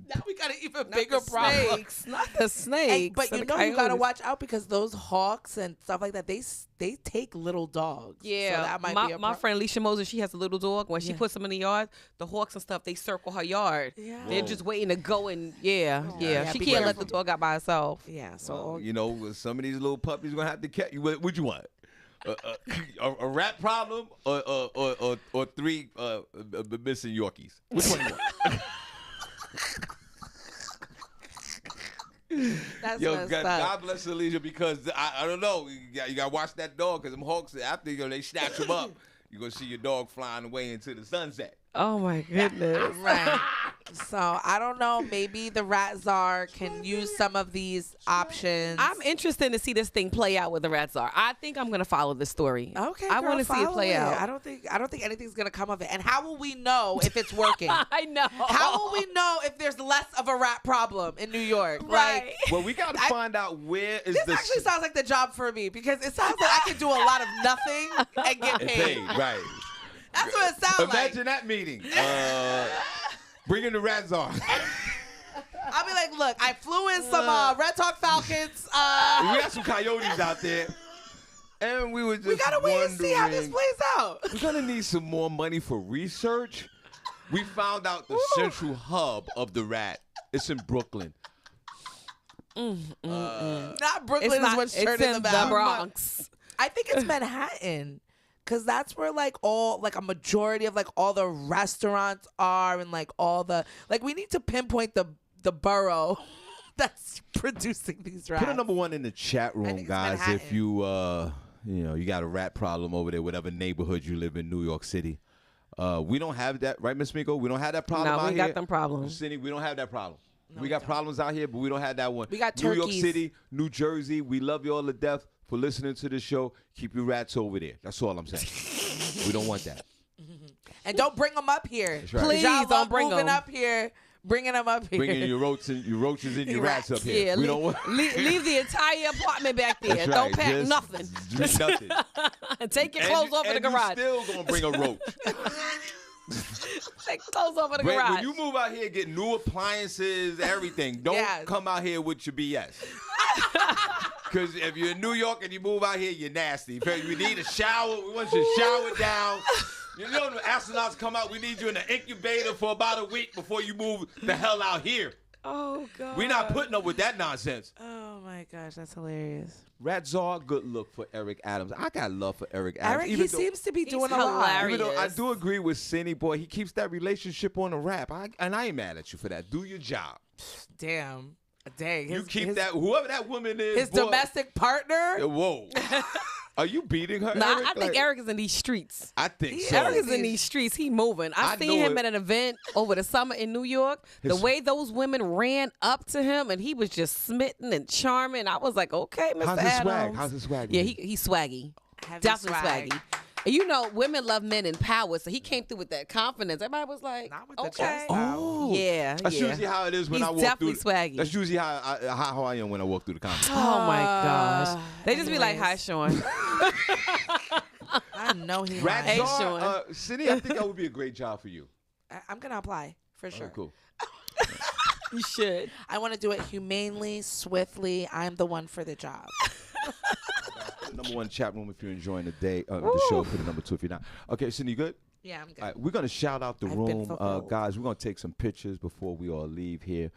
Now we got an even Not bigger the problem. snakes. Not the snakes. But you and know the you gotta coyotes. watch out because those hawks and stuff like that, they take little dogs. Yeah, so that might be a my friend Alicia Moses, she has a little dog. When she Yeah. puts them in the yard, the hawks and stuff, they circle her yard. Yeah. They're just waiting to go and yeah. Yeah, She be can't let careful. the dog out by herself. Yeah, so Well, you know, some of these little puppies gonna have to catch you. What you want? A rat problem or three missing Yorkies? Which one you want? that's Yo, messed God, up. God bless Alicia because I don't know. You got to watch that dog because them hawks, after they snatch him up, you're going to see your dog flying away into the sunset. Oh my goodness. Right. So I don't know. Maybe the rat czar can use some of these options. I'm interested to see this thing play out with the rat czar. I think I'm gonna follow this story. Okay, I girl, want to see it follow play out. I don't think anything's gonna come of it. And how will we know if it's working? I know. How will we know if there's less of a rat problem in New York? Right. Like, Well, we got to find out where is this the actually sounds like the job for me because it sounds like I can do a lot of nothing and get paid. right. That's what it sounds like. Imagine that meeting. Bring in the rat czar. I'll be like, look, I flew in some Red Talk Falcons. We got some coyotes out there. And we were just We gotta wait and see how this wondering, plays out. we're going to need some more money for research. We found out the central hub of the rat. It's in Brooklyn. Not Brooklyn It's not. is what It's shirt in is the about. Bronx. I think it's Manhattan. Cause that's where like a majority of like all the restaurants are and like all the like we need to pinpoint the borough that's producing these rats. Put a number one in the chat think room, it's guys, if Manhattan. you got a rat problem over there, whatever neighborhood you live in, New York City. We don't have that, right, Miss Miko? We don't have that problem No, out we here. got them problems. City, we don't have that problem. No, we got problems out here, but we don't have that one. We got New York turkeys. City, New Jersey. We love you all to death for listening to the show. Keep your rats over there. That's all I'm saying. We don't want that. And don't bring them up here. right. Please Y'all don't love bring moving them. up here, bringing them up here. Bringing your roaches and your rats up here. Yeah, we leave, don't want. leave the entire apartment back there. That's Don't right. pack Just nothing. do nothing. Take your clothes over the garage. You still gonna bring a roach. Take clothes over the When garage. you move out here, get new appliances, everything. Don't Yes. come out here with your BS. Because if you're in New York and you move out here, you're nasty. If you need a shower, we want you to shower down. You know, the astronauts come out, we need you in the incubator for about a week before you move the hell out here. Oh God. We're not putting up with that nonsense. Oh my gosh, that's hilarious. Rat Czar, good look for Eric Adams. I got love for Eric Adams. Eric, even he though- seems to be He's doing a lot. hilarious. Even though I do agree with Cindy, boy, he keeps that relationship on the rap. And I ain't mad at you for that. Do your job. Damn. Dang. You keep that, whoever that woman is. His boy, domestic partner. Whoa. Are you beating her, Nah, Eric? I think Like, Eric is in these streets. I think He- so. Eric is in these streets. He moving. I I seen know him it. at an event over the summer in New York. The His- way those women ran up to him and he was just smitten and charming. I was like, okay, Mr. How's his swag? Adams. How's his swag? Yeah, he's swaggy. Heavy Definitely swag. swaggy. And you know, women love men in power, so he came through with that confidence. Everybody was like, Not with the okay. chest out. Oh, Yeah, That's yeah. usually how it is when He's I walk definitely through. swaggy. That's usually how I am when I walk through the comments. Oh my gosh. They just be like, hi, anyways. Shawn. I know he Rap lying. Hey, Czar, Shawn. Cindy, I think that would be a great job for you. I'm going to apply for sure. Alright, cool. You should. I want to do it humanely, swiftly. I'm the one for the job. Put the number 1 chat room if you're enjoying the day, the show. Put the number 2 if you're not. Okay, Cindy, you good? Yeah, I'm good. All right, we're gonna shout out the I've been room, fulfilled. guys. We're gonna take some pictures before we all leave here.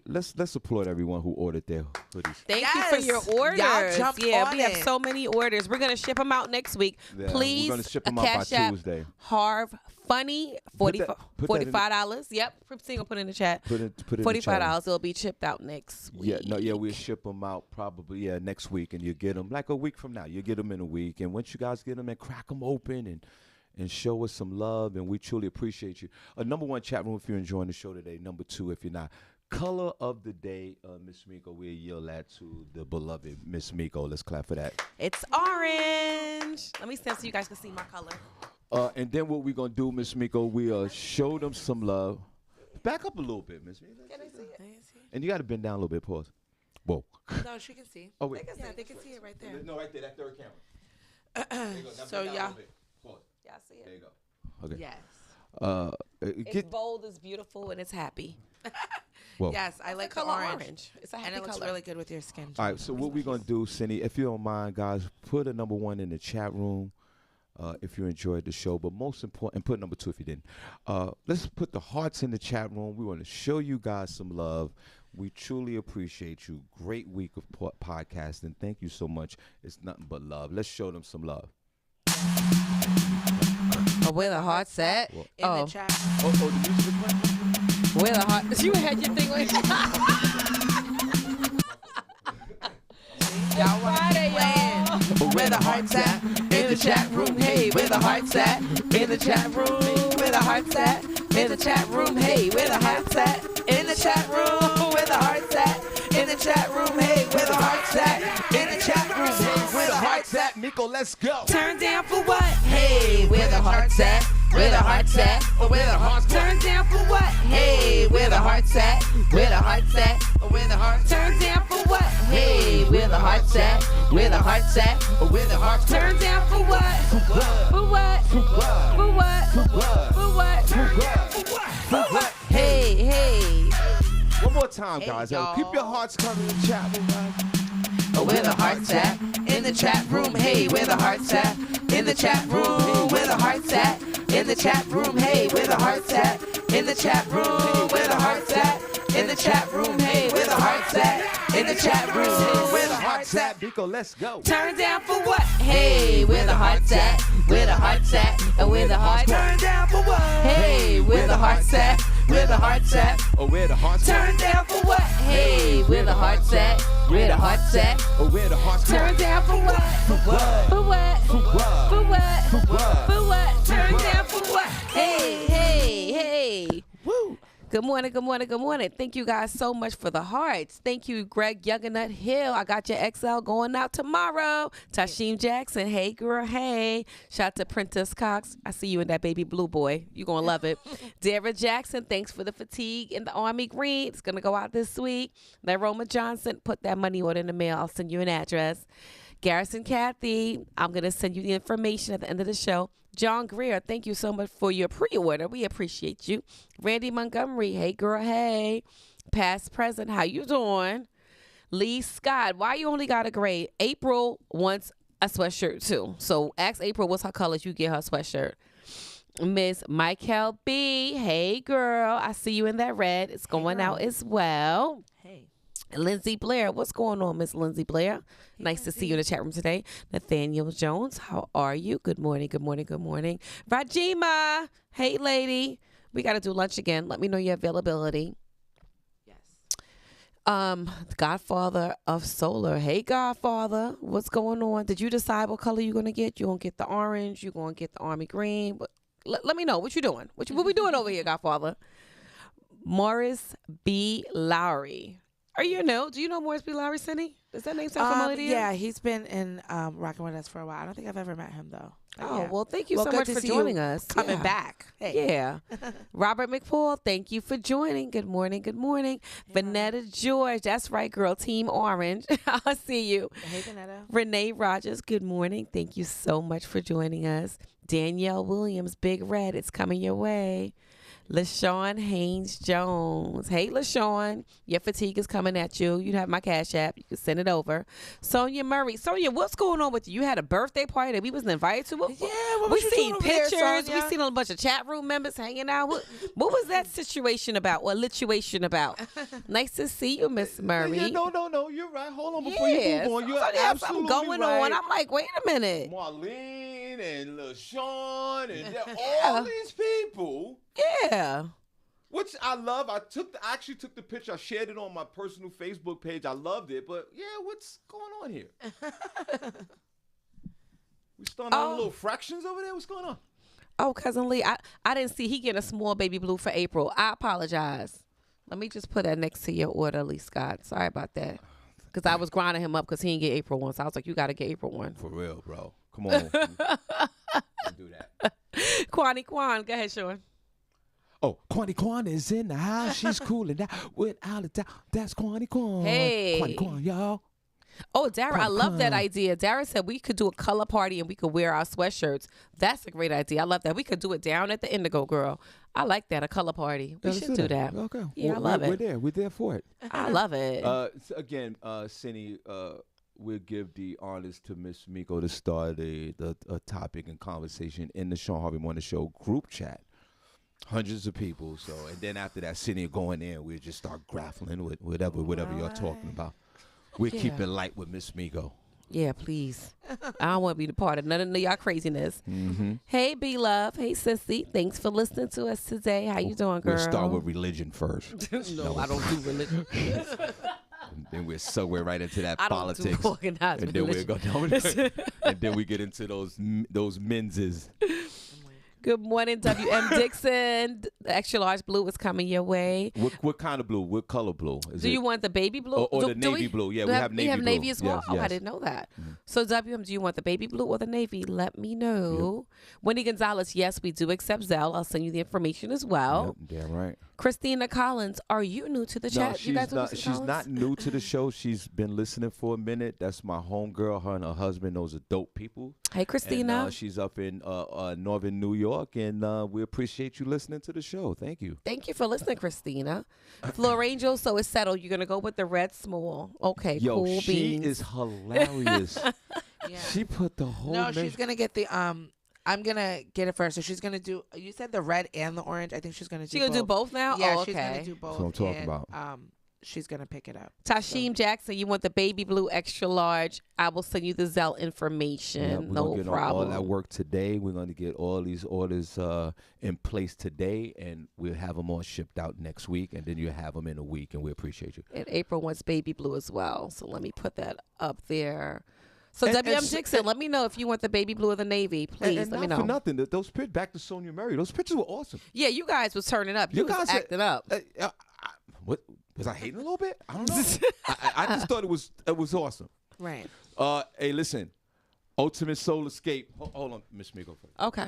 Let's applaud everyone who ordered their hoodies. Thank you for your Yes. Y'all orders. jumped Yeah, on we have it. so many orders. We're gonna ship them out next week. Yeah, Please, we're gonna ship them out by Cash App Tuesday. Harv Funny, Put that in- $45. Yep, Pripsy gonna put it in the chat. Put it in the $45. chat. It'll be shipped out next week. We'll ship them out probably next week, and you get them like a week from now. You get them in a week, and once you guys get them and crack them open and show us some love, and we truly appreciate you. Number 1 chat room if you're enjoying the show today. Number 2 if you're not. Color of the day, Miss Miko. We'll yield that to the beloved Miss Miko. Let's clap for that. It's orange. Let me stand so you guys can see my color. And then what we're going to do, Miss Miko, we'll show them some love. Back up a little bit, Miss Miko. Can I see it? And you got to bend down a little bit. Pause. Whoa. No, she can see. Oh, wait. Yeah, they can see it right there. No, right there. That third camera. There you go. Now So, bend down a yeah. little bit. Pause. Y'all see There it? you go. Okay. Yes. It's Get, bold, it's beautiful, and it's happy. whoa. Yes, I like the color orange. It's a And happy it looks color. really good with your skin. All right, so what we're going to do, Cindy, if you don't mind, guys, put a number 1 in the chat room if you enjoyed the show. But most important, and put number 2 if you didn't. Let's put the hearts in the chat room. We want to show you guys some love. We truly appreciate you. Great week of podcasting. Thank you so much. It's nothing but love. Let's show them some love. Oh, where the heart's at? Well, In the chat. Oh, the music is playing? Where the heart? You had your thing like Y'all want Friday, y'all. Where the heart's at? In the chat room. Hey, where the heart's at? In the chat room. Where the heart's at? In the chat room. Hey, where the heart's at? In the chat room. Where the heart's at? In the chat room. Hey, where the heart's at? In the chat room. Hey, where the heart's at? Miko, let's go. Turn down for what? Hey, where the heart's at? Where the heart's at? Where the heart's turn down for what? Hey, where the heart's at? Where the heart's at? Where the heart's turn down for what? Hey, where the heart's at? Where the heart's at? Where the heart's turn down for what? For what? For what? For what? For what? For what? For what? Hey, hey. One more time, Hey, guys. y'all. Keep your hearts coming in the chat room, guys. Where the heart's at? In the chat room. Hey, where the heart's at? In the chat room. Where the heart's at? In the chat room. Hey, where the heart's at? In the chat room. Where the heart's at? In the chat room. Hey, where the heart's at? In the chat room. Where the heart's at? Miko, let's go. Turn down for what? Hey, where the heart's at? Where the heart's at? And where the heart's turn down for what? Hey, where the heart's at? Where the heart's at? Oh, where the heart's at? Turn down for what? Hey, where the heart's at? Where the heart's at? Oh, where the heart's at? Turn down for what? For what? For what? For what? For what? For what? For what? Turn what? down for what? Hey, hey, hey. Woo. Good morning, good morning, good morning. Thank you guys so much for the hearts. Thank you, Greg Yuggernut Hill. I got your XL going out tomorrow. Tasheem Jackson, hey girl, hey. Shout out to Princess Cox. I see you in that baby blue boy. You're going to love it. Dara Jackson, thanks for the fatigue in the Army Green. It's going to go out this week. Roma Johnson, put that money order in the mail. I'll send you an address. Garrison Kathy, I'm going to send you the information at the end of the show. John Greer, thank you so much for your pre-order. We appreciate you. Randy Montgomery, hey girl, hey. Past, present, how you doing? Lee Scott, why you only got a grade? April wants a sweatshirt too. So ask April what's her colors, you get her sweatshirt. Miss Michael B, hey girl, I see you in that red. It's going out as well. Hey. Lindsay Blair, what's going on, Miss Lindsay Blair? Nice to see you in the chat room today. Nathaniel Jones, how are you? Good morning, good morning, good morning. Rajima, hey lady. We got to do lunch again. Let me know your availability. Yes. Godfather of Solar. Hey, Godfather. What's going on? Did you decide what color you're going to get? You going to get the orange? You going to get the army green? Let me know. What you doing? What we doing over here, Godfather? Morris B. Lowry. Are you new? Do you know Morris B. Lowry, Cindy? Does that name sound familiar to you? Yeah, he's been in rocking with us for a while. I don't think I've ever met him though. Oh, Yeah. well, thank you Well, so good much to for see joining you us. coming Yeah. back. Hey. Yeah. Robert McFall, thank you for joining. Good morning. Good morning. Vanetta George. That's right, girl. Team Orange. I'll see you. Hey, Vanetta. Renee Rogers. Good morning. Thank you so much for joining us. Danielle Williams. Big Red. It's coming your way. LaShawn Haynes Jones. Hey, LaShawn. Your fatigue is coming at you. You have my Cash App. You can send it over. Sonia Murray. Sonia, what's going on with you? You had a birthday party that we wasn't invited to? Yeah, what we was you seen doing over there, pictures. We Sonia? seen a bunch of chat room members hanging out. What was that situation about? What lituation about? Nice to see you, Miss Murray. Yeah, no, you're right. Hold on before you move on. You're something absolutely going right. on. I'm like, wait a minute. Marlene and LaShawn and Yeah. all these people, Yeah. which I love. I actually took the picture. I shared it on my personal Facebook page. I loved it. But yeah, what's going on here? We starting on little fractions over there. What's going on? Oh, Cousin Lee, I didn't see he getting a small baby blue for April. I apologize. Let me just put that next to your order, Lee Scott. Sorry about that. Because I was grinding him up because he didn't get April one. So I was like, you got to get April one. For real, bro. Come on. Don't do that. Kwani Kwan. Go ahead, Sean. Oh, Kwani Kwan is in the house. She's cooling down without a doubt. That's Kwani Kwan. Hey. Kwani Kwan, y'all. Oh, Dara, I love that Kwan. idea. Dara said we could do a color party and we could wear our sweatshirts. That's a great idea. I love that. We could do it down at the Indigo, girl. I like that, a color party. We should do that. Okay. Yeah, I love it. We're there for it. I love it. Again, Cindy, we'll give the honors to Miss Miko to start a topic and conversation in the Shawn Harvey Morning Show group chat. Hundreds of people. So, and then after that, Cindy go in there and we'll just start grappling with whatever you're talking about. We'll keep it light with Miss Miko. Yeah, please. I don't want to be the part of none of y'all craziness. Mm-hmm. Hey, B-Love. Hey, Sissy. Thanks for listening to us today. How you doing, girl? We'll start with religion first. No, I don't do religion. And then we'll segue right into that I don't politics. do organized And then we'll religion. go down. And then we get into those menses. Good morning, WM Dixon. The extra large blue is coming your way. What kind of blue? What color blue? Do you want the baby blue? Or Do- the do navy we- blue? Yeah, do we have navy blue. navy as well? Yes, Oh, I yes. didn't know that. So, WM, do you want the baby blue or the navy? Let me know. Wendy Gonzalez, yes, we do accept Zelle. I'll send you the information as well. Yep, damn right. Christina Collins, are you new to the No, chat? You guys know Christina she's not Collins? new to the show. She's been listening for a minute. That's my homegirl. Her and her husband, those are dope people. Hey, Christina. And, she's up in northern New York, and we appreciate you listening to the show. Thank you. Thank you for listening, Christina. Flor Angel, so it's settled. You're going to go with the red small. Okay, Yo, cool she beans. is hilarious. Yeah. She put the whole No, name- she's gonna get the I'm gonna get it first. So she's gonna do. You said the red and the orange. I think she's gonna do. She going to do both now? Yeah, oh, she's okay. gonna do both. That's what I'm talking and, about. She's gonna pick it up. Tasheem Jackson, you want the baby blue extra large? I will send you the Zelle information. Yeah, we're no gonna get problem. all that work today. We're going to get all these orders in place today, and we'll have them all shipped out next week, and then you'll have them in a week, and we appreciate you. And April wants baby blue as well. So let me put that up there. So And- WM and- Dixon, let me know if you want the baby blue or the navy. Please and let me not know. for nothing. Those pictures, back to Sonia Murray, those pictures were awesome. Yeah, you guys was turning up. You guys guys acting up. What was I hating a little bit? I don't know. I just thought it was awesome. Right. Hey, listen, Ultimate Soul Escape. Hold on, Miss Miko. Okay.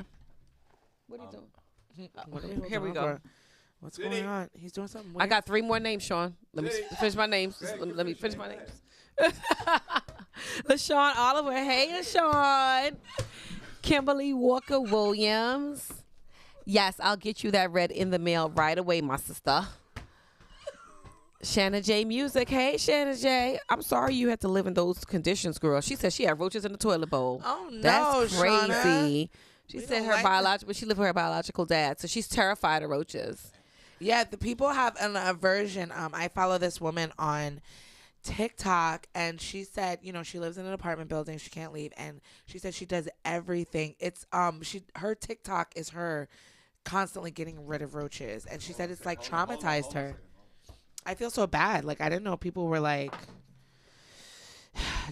What are you doing? Here we go. What's going on? He's doing something. I got 3 more names, Sean. Let me finish my names. Let me finish my names. LaShawn Oliver. Hey, LaShawn. Kimberly Walker Williams. Yes, I'll get you that red in the mail right away, my sister. Shanna J Music. Hey, Shanna J. I'm sorry you had to live in those conditions, girl. She said she had roaches in the toilet bowl. Oh, no, That's crazy. Shauna. She We said don't her like biological. She lived with her biological dad, so she's terrified of roaches. Yeah, the people have an aversion. I follow this woman on TikTok, and she said, she lives in an apartment building. She can't leave, and she said she does everything. It's her TikTok is her constantly getting rid of roaches, and she said it's like traumatized her. I feel so bad. Like, I didn't know people were like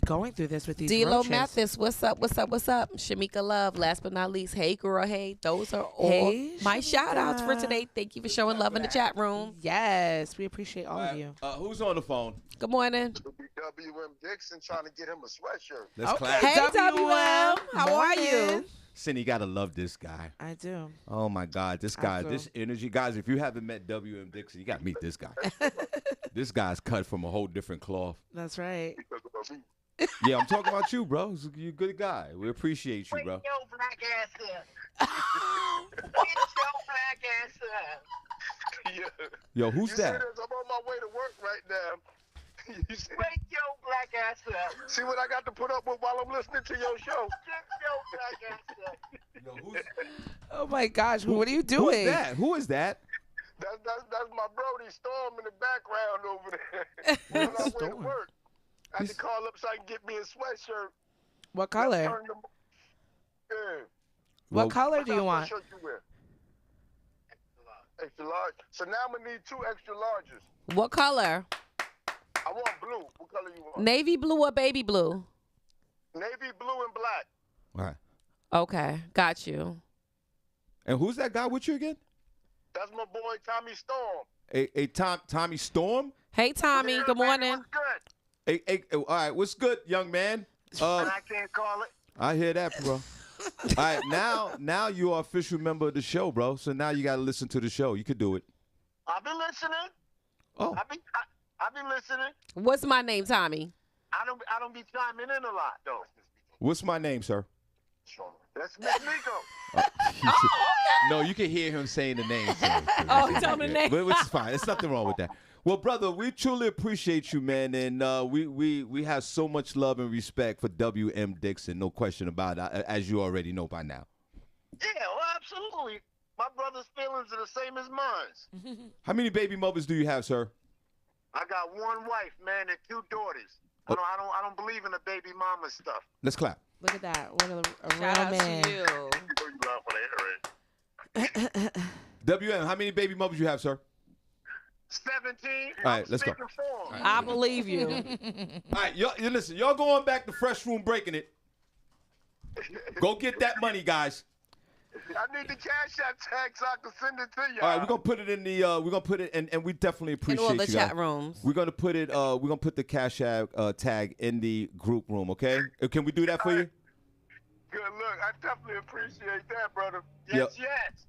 going through this with these D-Lo roaches. Mathis, what's up? Shamika Love, last but not least, hey girl, hey. Those are all Hey, my shout outs for Shamika. today. Thank you for showing love in the chat room. Yes, we appreciate all of you. Who's on the phone? Good morning. WM Dixon trying to get him a sweatshirt. Let's clap. Hey WM, WM, how are you? morning. Cindy, you gotta love this guy. I do. Oh my God, this I guy, feel- this energy, guys. If you haven't met WM Dixon, you gotta meet this guy. This guy's cut from a whole different cloth. That's right. Yeah, I'm talking about you, bro. You're a good guy. We appreciate you, bro. Your black ass up. Get your black ass up. Yeah. Yo, who's You that? see this? I'm on my way to work right now. You see? Wake your black ass up. See what I got to put up with while I'm listening to your show? Get your black ass up. Yo, who's, Oh my gosh, what are you doing? who's that? Who is that? That's my Brody Storm in the background over there. We're on our way to Storm? work. I had to call up so I can get me a sweatshirt. What color? Turn them- Yeah. What color do you What want? shirt you wear? Extra large. So now I'm gonna need 2 extra larges. What color? I want blue. What color you want? Navy blue or baby blue? Navy blue and black. All right. Okay, got you. And who's that guy with you again? That's my boy Tommy Storm. Tommy Storm. Hey Tommy, Yeah, good baby, morning. what's good? All right, what's good, young man? And I can't call it. I hear that, bro. All right, now you are official member of the show, bro. So now you got to listen to the show. You could do it. I've been listening. Oh, I've been listening. What's my name, Tommy? I don't be chiming in a lot though. what's my name, sir? That's Miss Nico. No, you can hear him saying the name. Sir. Oh, he told me the name. Which is fine. There's nothing wrong with that. Well, brother, we truly appreciate you, man, and we have so much love and respect for WM Dixon, no question about it, as you already know by now. Yeah, well, absolutely. My brother's feelings are the same as mine. How many baby mothers do you have, sir? I got 1 wife, man, and 2 daughters. Oh. I don't believe in the baby mama stuff. Let's clap. Look at that. What a Shout real out man. to you. You know you laugh when I hear it. WM, how many baby mothers you have, sir? 17. All right, let's go. speaking for 'em. I believe you. All right, y'all, you listen. Y'all going back to Fresh Room breaking it. Go get that money, guys. I need the Cash App tag so I can send it to you. All right, we're gonna put it in the. We're gonna put it, and we definitely In appreciate all the you chat guys. rooms. We're gonna put it. We're gonna put the Cash App tag in the group room. Okay? Can we do that for you? Good look. I definitely appreciate that, brother. Yep. Yes.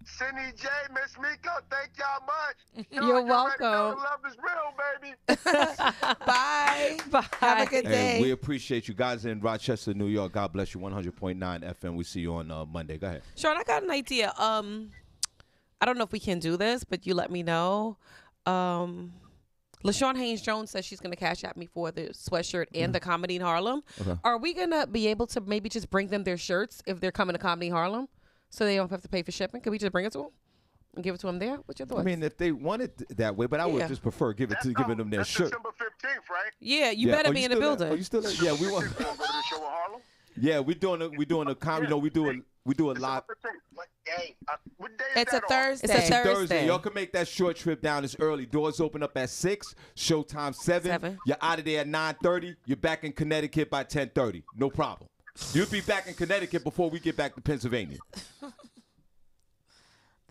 Cindy J, Miss Miko, thank y'all much. You're already know welcome. the love is real, baby. Bye. Bye. Have a good day. And we appreciate you guys in Rochester, New York. God bless you. 100.9 FM. We see you on Monday. Go ahead. Sean, I got an idea. I don't know if we can do this, but you let me know. LaShawn Haynes Jones says she's going to cash at me for the sweatshirt and the Comedy in Harlem. Okay. Are we going to be able to maybe just bring them their shirts if they're coming to Comedy in Harlem so they don't have to pay for shipping? Could we just bring it to them and give it to them there? What's your thoughts? I mean, if they want it that way, but I would Yeah. just prefer giving them their That's shirt. December 15th, right? yeah, you Yeah. better Oh, be you in the still there? building. Oh, you still there? Yeah, we want. You want to go to the show in Harlem? Yeah, we're doing a comedy. You know, we do a lot. December 15th. What day? What day is It's a that on? Thursday. It's a Thursday. Thursday. Y'all can make that short trip down as early. Doors open up at 6. Showtime 7. 7. You're out of there at 9:30. You're back in Connecticut by 10:30. No problem. You'll be back in Connecticut before we get back to Pennsylvania.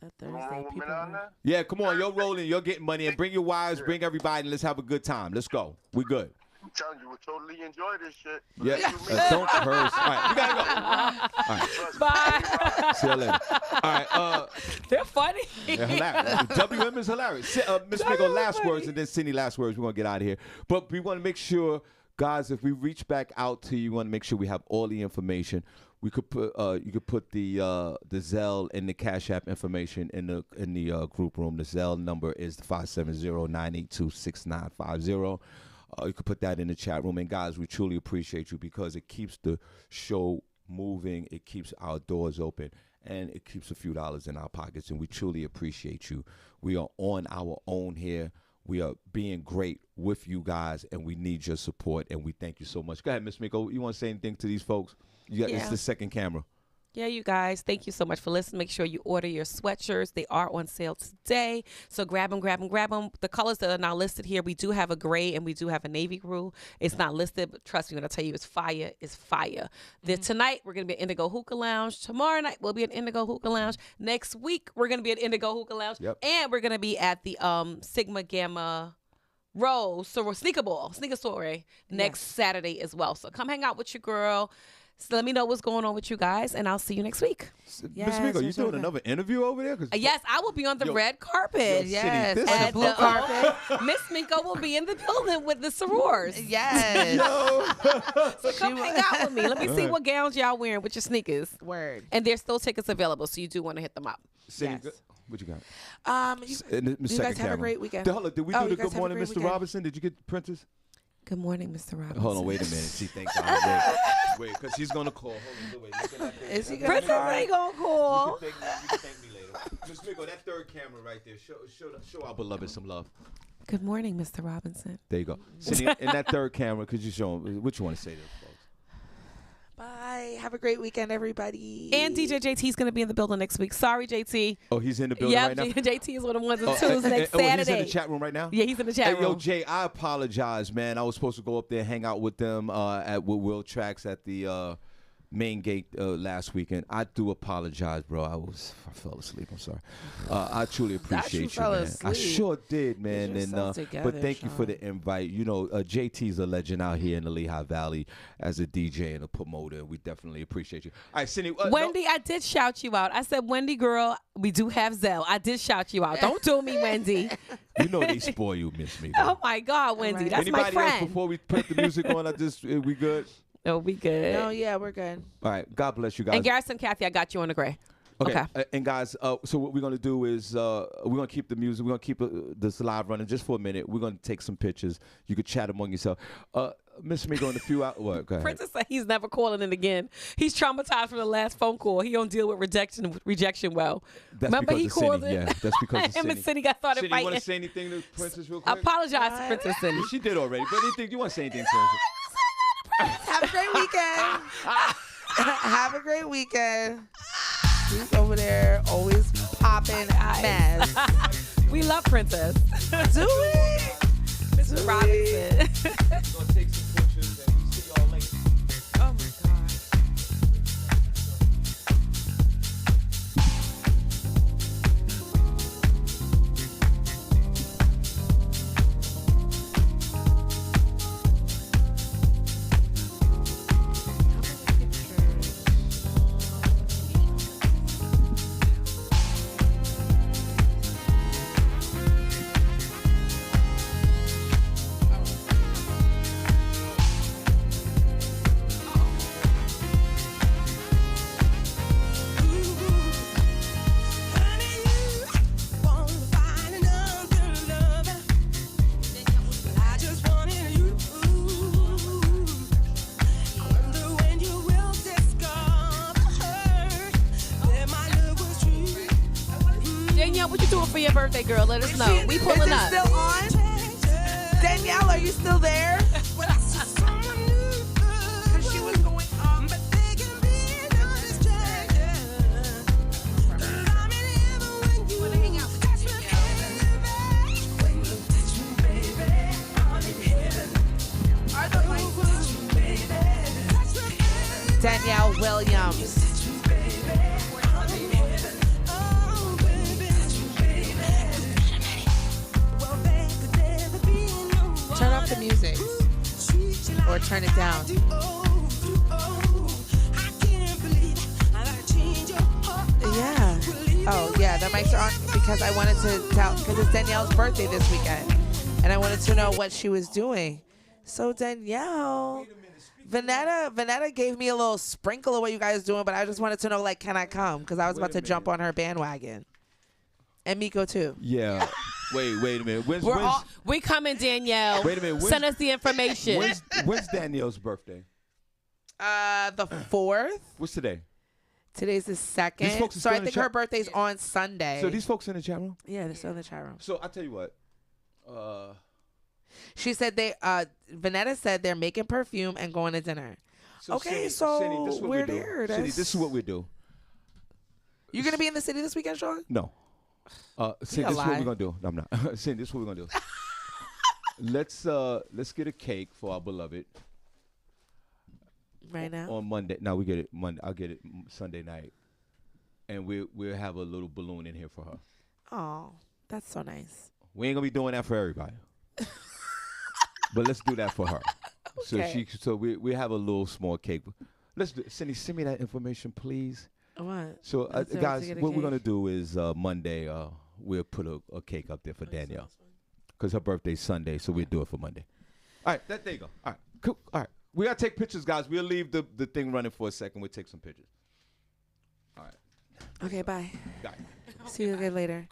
That You want Thursday, to roll with me people. down there? Yeah, come on. You're rolling. You're getting money. And bring your wives. Bring everybody. And let's have a good time. Let's go. We good. I'm telling you, we'll totally enjoy this shit. Yeah. Believe you me. Don't curse. All right. We got to go. All right. Trust me. Bye. See you later. All right. They're funny. They're hilarious. WM is hilarious. Miss Miggle, last words, and then Cindy, last words. We're going to get out of here. But we want to make sure, guys, if we reach back out to you, we want to make sure we have all the information. We could put you could put the Zelle and the Cash App information in the group room. The Zelle number is 570-982-6950. You could put that in the chat room. And guys, we truly appreciate you because it keeps the show moving. It keeps our doors open. And it keeps a few dollars in our pockets. And we truly appreciate you. We are on our own here. We are being great with you guys. And we need your support. And we thank you so much. Go ahead, Miss Miko. You want to say anything to these folks? It's Yeah. the second camera. Yeah, you guys, thank you so much for listening. Make sure you order your sweatshirts. They are on sale today. So grab them, grab them, grab them. The colors that are not listed here, we do have a gray and we do have a navy blue. It's not listed, but trust me when I tell you it's fire, it's fire. Tonight, we're going to be at Indigo Hookah Lounge. Tomorrow night, we'll be at Indigo Hookah Lounge. Next week, we're going to be at Indigo Hookah Lounge. Yep. And we're going to be at the Sigma Gamma Rose, so sneaker soiree next Saturday as well. So come hang out with your girl. So let me know what's going on with you guys, and I'll see you next week. Miss Mingo, you doing another interview over there? Yes, I will be on the red carpet. Yes, Cindy, and the blue carpet. Miss Minko will be in the building with the sorors. Yes. So come hang out with me. Let me see what gowns y'all wearing with your sneakers. Word. And there's still tickets available, so you do want to hit them up. Cindy, Yes. what you got? You guys have a great weekend. Did we do you the guys good have a morning, great Mr. weekend. Robinson? Did you get Princess? Good morning, Mr. Robinson. Hold on, wait a minute. See, thank God. Wait, because she's going to call. Hold on, wait. Look at that thing. Is he gonna Princess ain't gonna call. You can thank me later. Miss Mingo, that third camera right there. Show our beloved some love. Good morning, Mr. Robinson. There you go. Cindy, in that third camera, could you show them what you want to say to them, folks? Bye. Have a great weekend, everybody. And DJ JT's gonna be in the building next week. Sorry, JT. Oh, he's in the building right now? JT is one of the ones and Oh, twos next he's Saturday. in the chat room right now? Yeah, he's in the chat Hey, yo, room. Jay, I apologize, man. I was supposed to go up there, hang out with them with Will Tracks at the main gate last weekend. I do apologize, bro. I fell asleep. I'm sorry. I truly appreciate you, fell man. I asleep. sure did, man. Get yourself And together, but thank you for Shawn. the invite. You know, JT's a legend out here in the Lehigh Valley as a DJ and a promoter. We definitely appreciate you. All right, Cindy. Wendy, I did shout you out. I said, Wendy, girl, we do have Zelle. I did shout you out. Don't do me, Wendy. You know they spoil you, Miss Me. Oh, my God, Wendy. right. That's Anybody my friend. else before we put the music on? We good? Oh, we good. No, yeah, we're good. All right. God bless you guys. And Garrison, Kathy, I got you on the gray. Okay. And guys, so what we're gonna do is we're gonna keep the music. We're gonna keep this live running just for a minute. We're gonna take some pictures. You could chat among yourself. Miss Mingo in a few hours. What? Go ahead. Princess said he's never calling in again. He's traumatized from the last phone call. He don't deal with rejection well. That's Remember because he of called Cindy. it? Yeah, that's because of Him Cindy. and Cindy got started Cindy, fighting. you want to say anything to Princess real I quick? apologize to Princess Cindy. She did already. But anything you want to say anything to Princess? Have a great weekend. Have a great weekend. He's over there always popping mess. We love Princess. Do we? Mr. Robinson. We're gonna take some pictures and we see y'all later. Oh, my God. Danielle, what you doing for your birthday, girl? Let us know. We pulling Is it up. still on? Danielle, are you still there? Because she was going up. Danielle Williams. Turn off the music or turn it down. Yeah. Oh, yeah, the mics are on because I wanted to tell, because it's Danielle's birthday this weekend. And I wanted to know what she was doing. So, Danielle, Vanetta gave me a little sprinkle of what you guys doing, but I just wanted to know, like, can I come? Because I was about to jump on her bandwagon. And Miko, too. Yeah. Wait a minute. We coming, Danielle. Wait a minute. Send us the information. When's Danielle's birthday? The 4th. What's today? Today's the 2nd. folks are So still I in the think chat- her birthday's on Sunday. So these folks in the chat room? Yeah, they're still in the chat room. So I'll tell you what. She said Vanetta said they're making perfume and going to dinner. Okay, Cindy, so Cindy, this is what we're we do. there. Cindy, this is what we do. You gonna be in the city this weekend, Sean? No. Sin, this is what we're gonna do. No, I'm not. Sin, this is what we're gonna do. Let's get a cake for our beloved. Right now? On Monday. No, we get it Monday. I'll get it Sunday night. And we'll have a little balloon in here for her. Oh, that's so nice. We ain't gonna be doing that for everybody. But let's do that for her. Okay. So we have a little small cake. Let's do, Cindy, send me that information, please. What? So Let's guys, get a what we're cake. gonna do is Monday we'll put a cake up there for Danielle. Because her birthday's Sunday, so we'll do it for Monday. All right, there you go. All right, cool. All right. We gotta take pictures, guys. We'll leave the thing running for a second. We'll take some pictures. All right. Okay, bye. Bye. See you again later.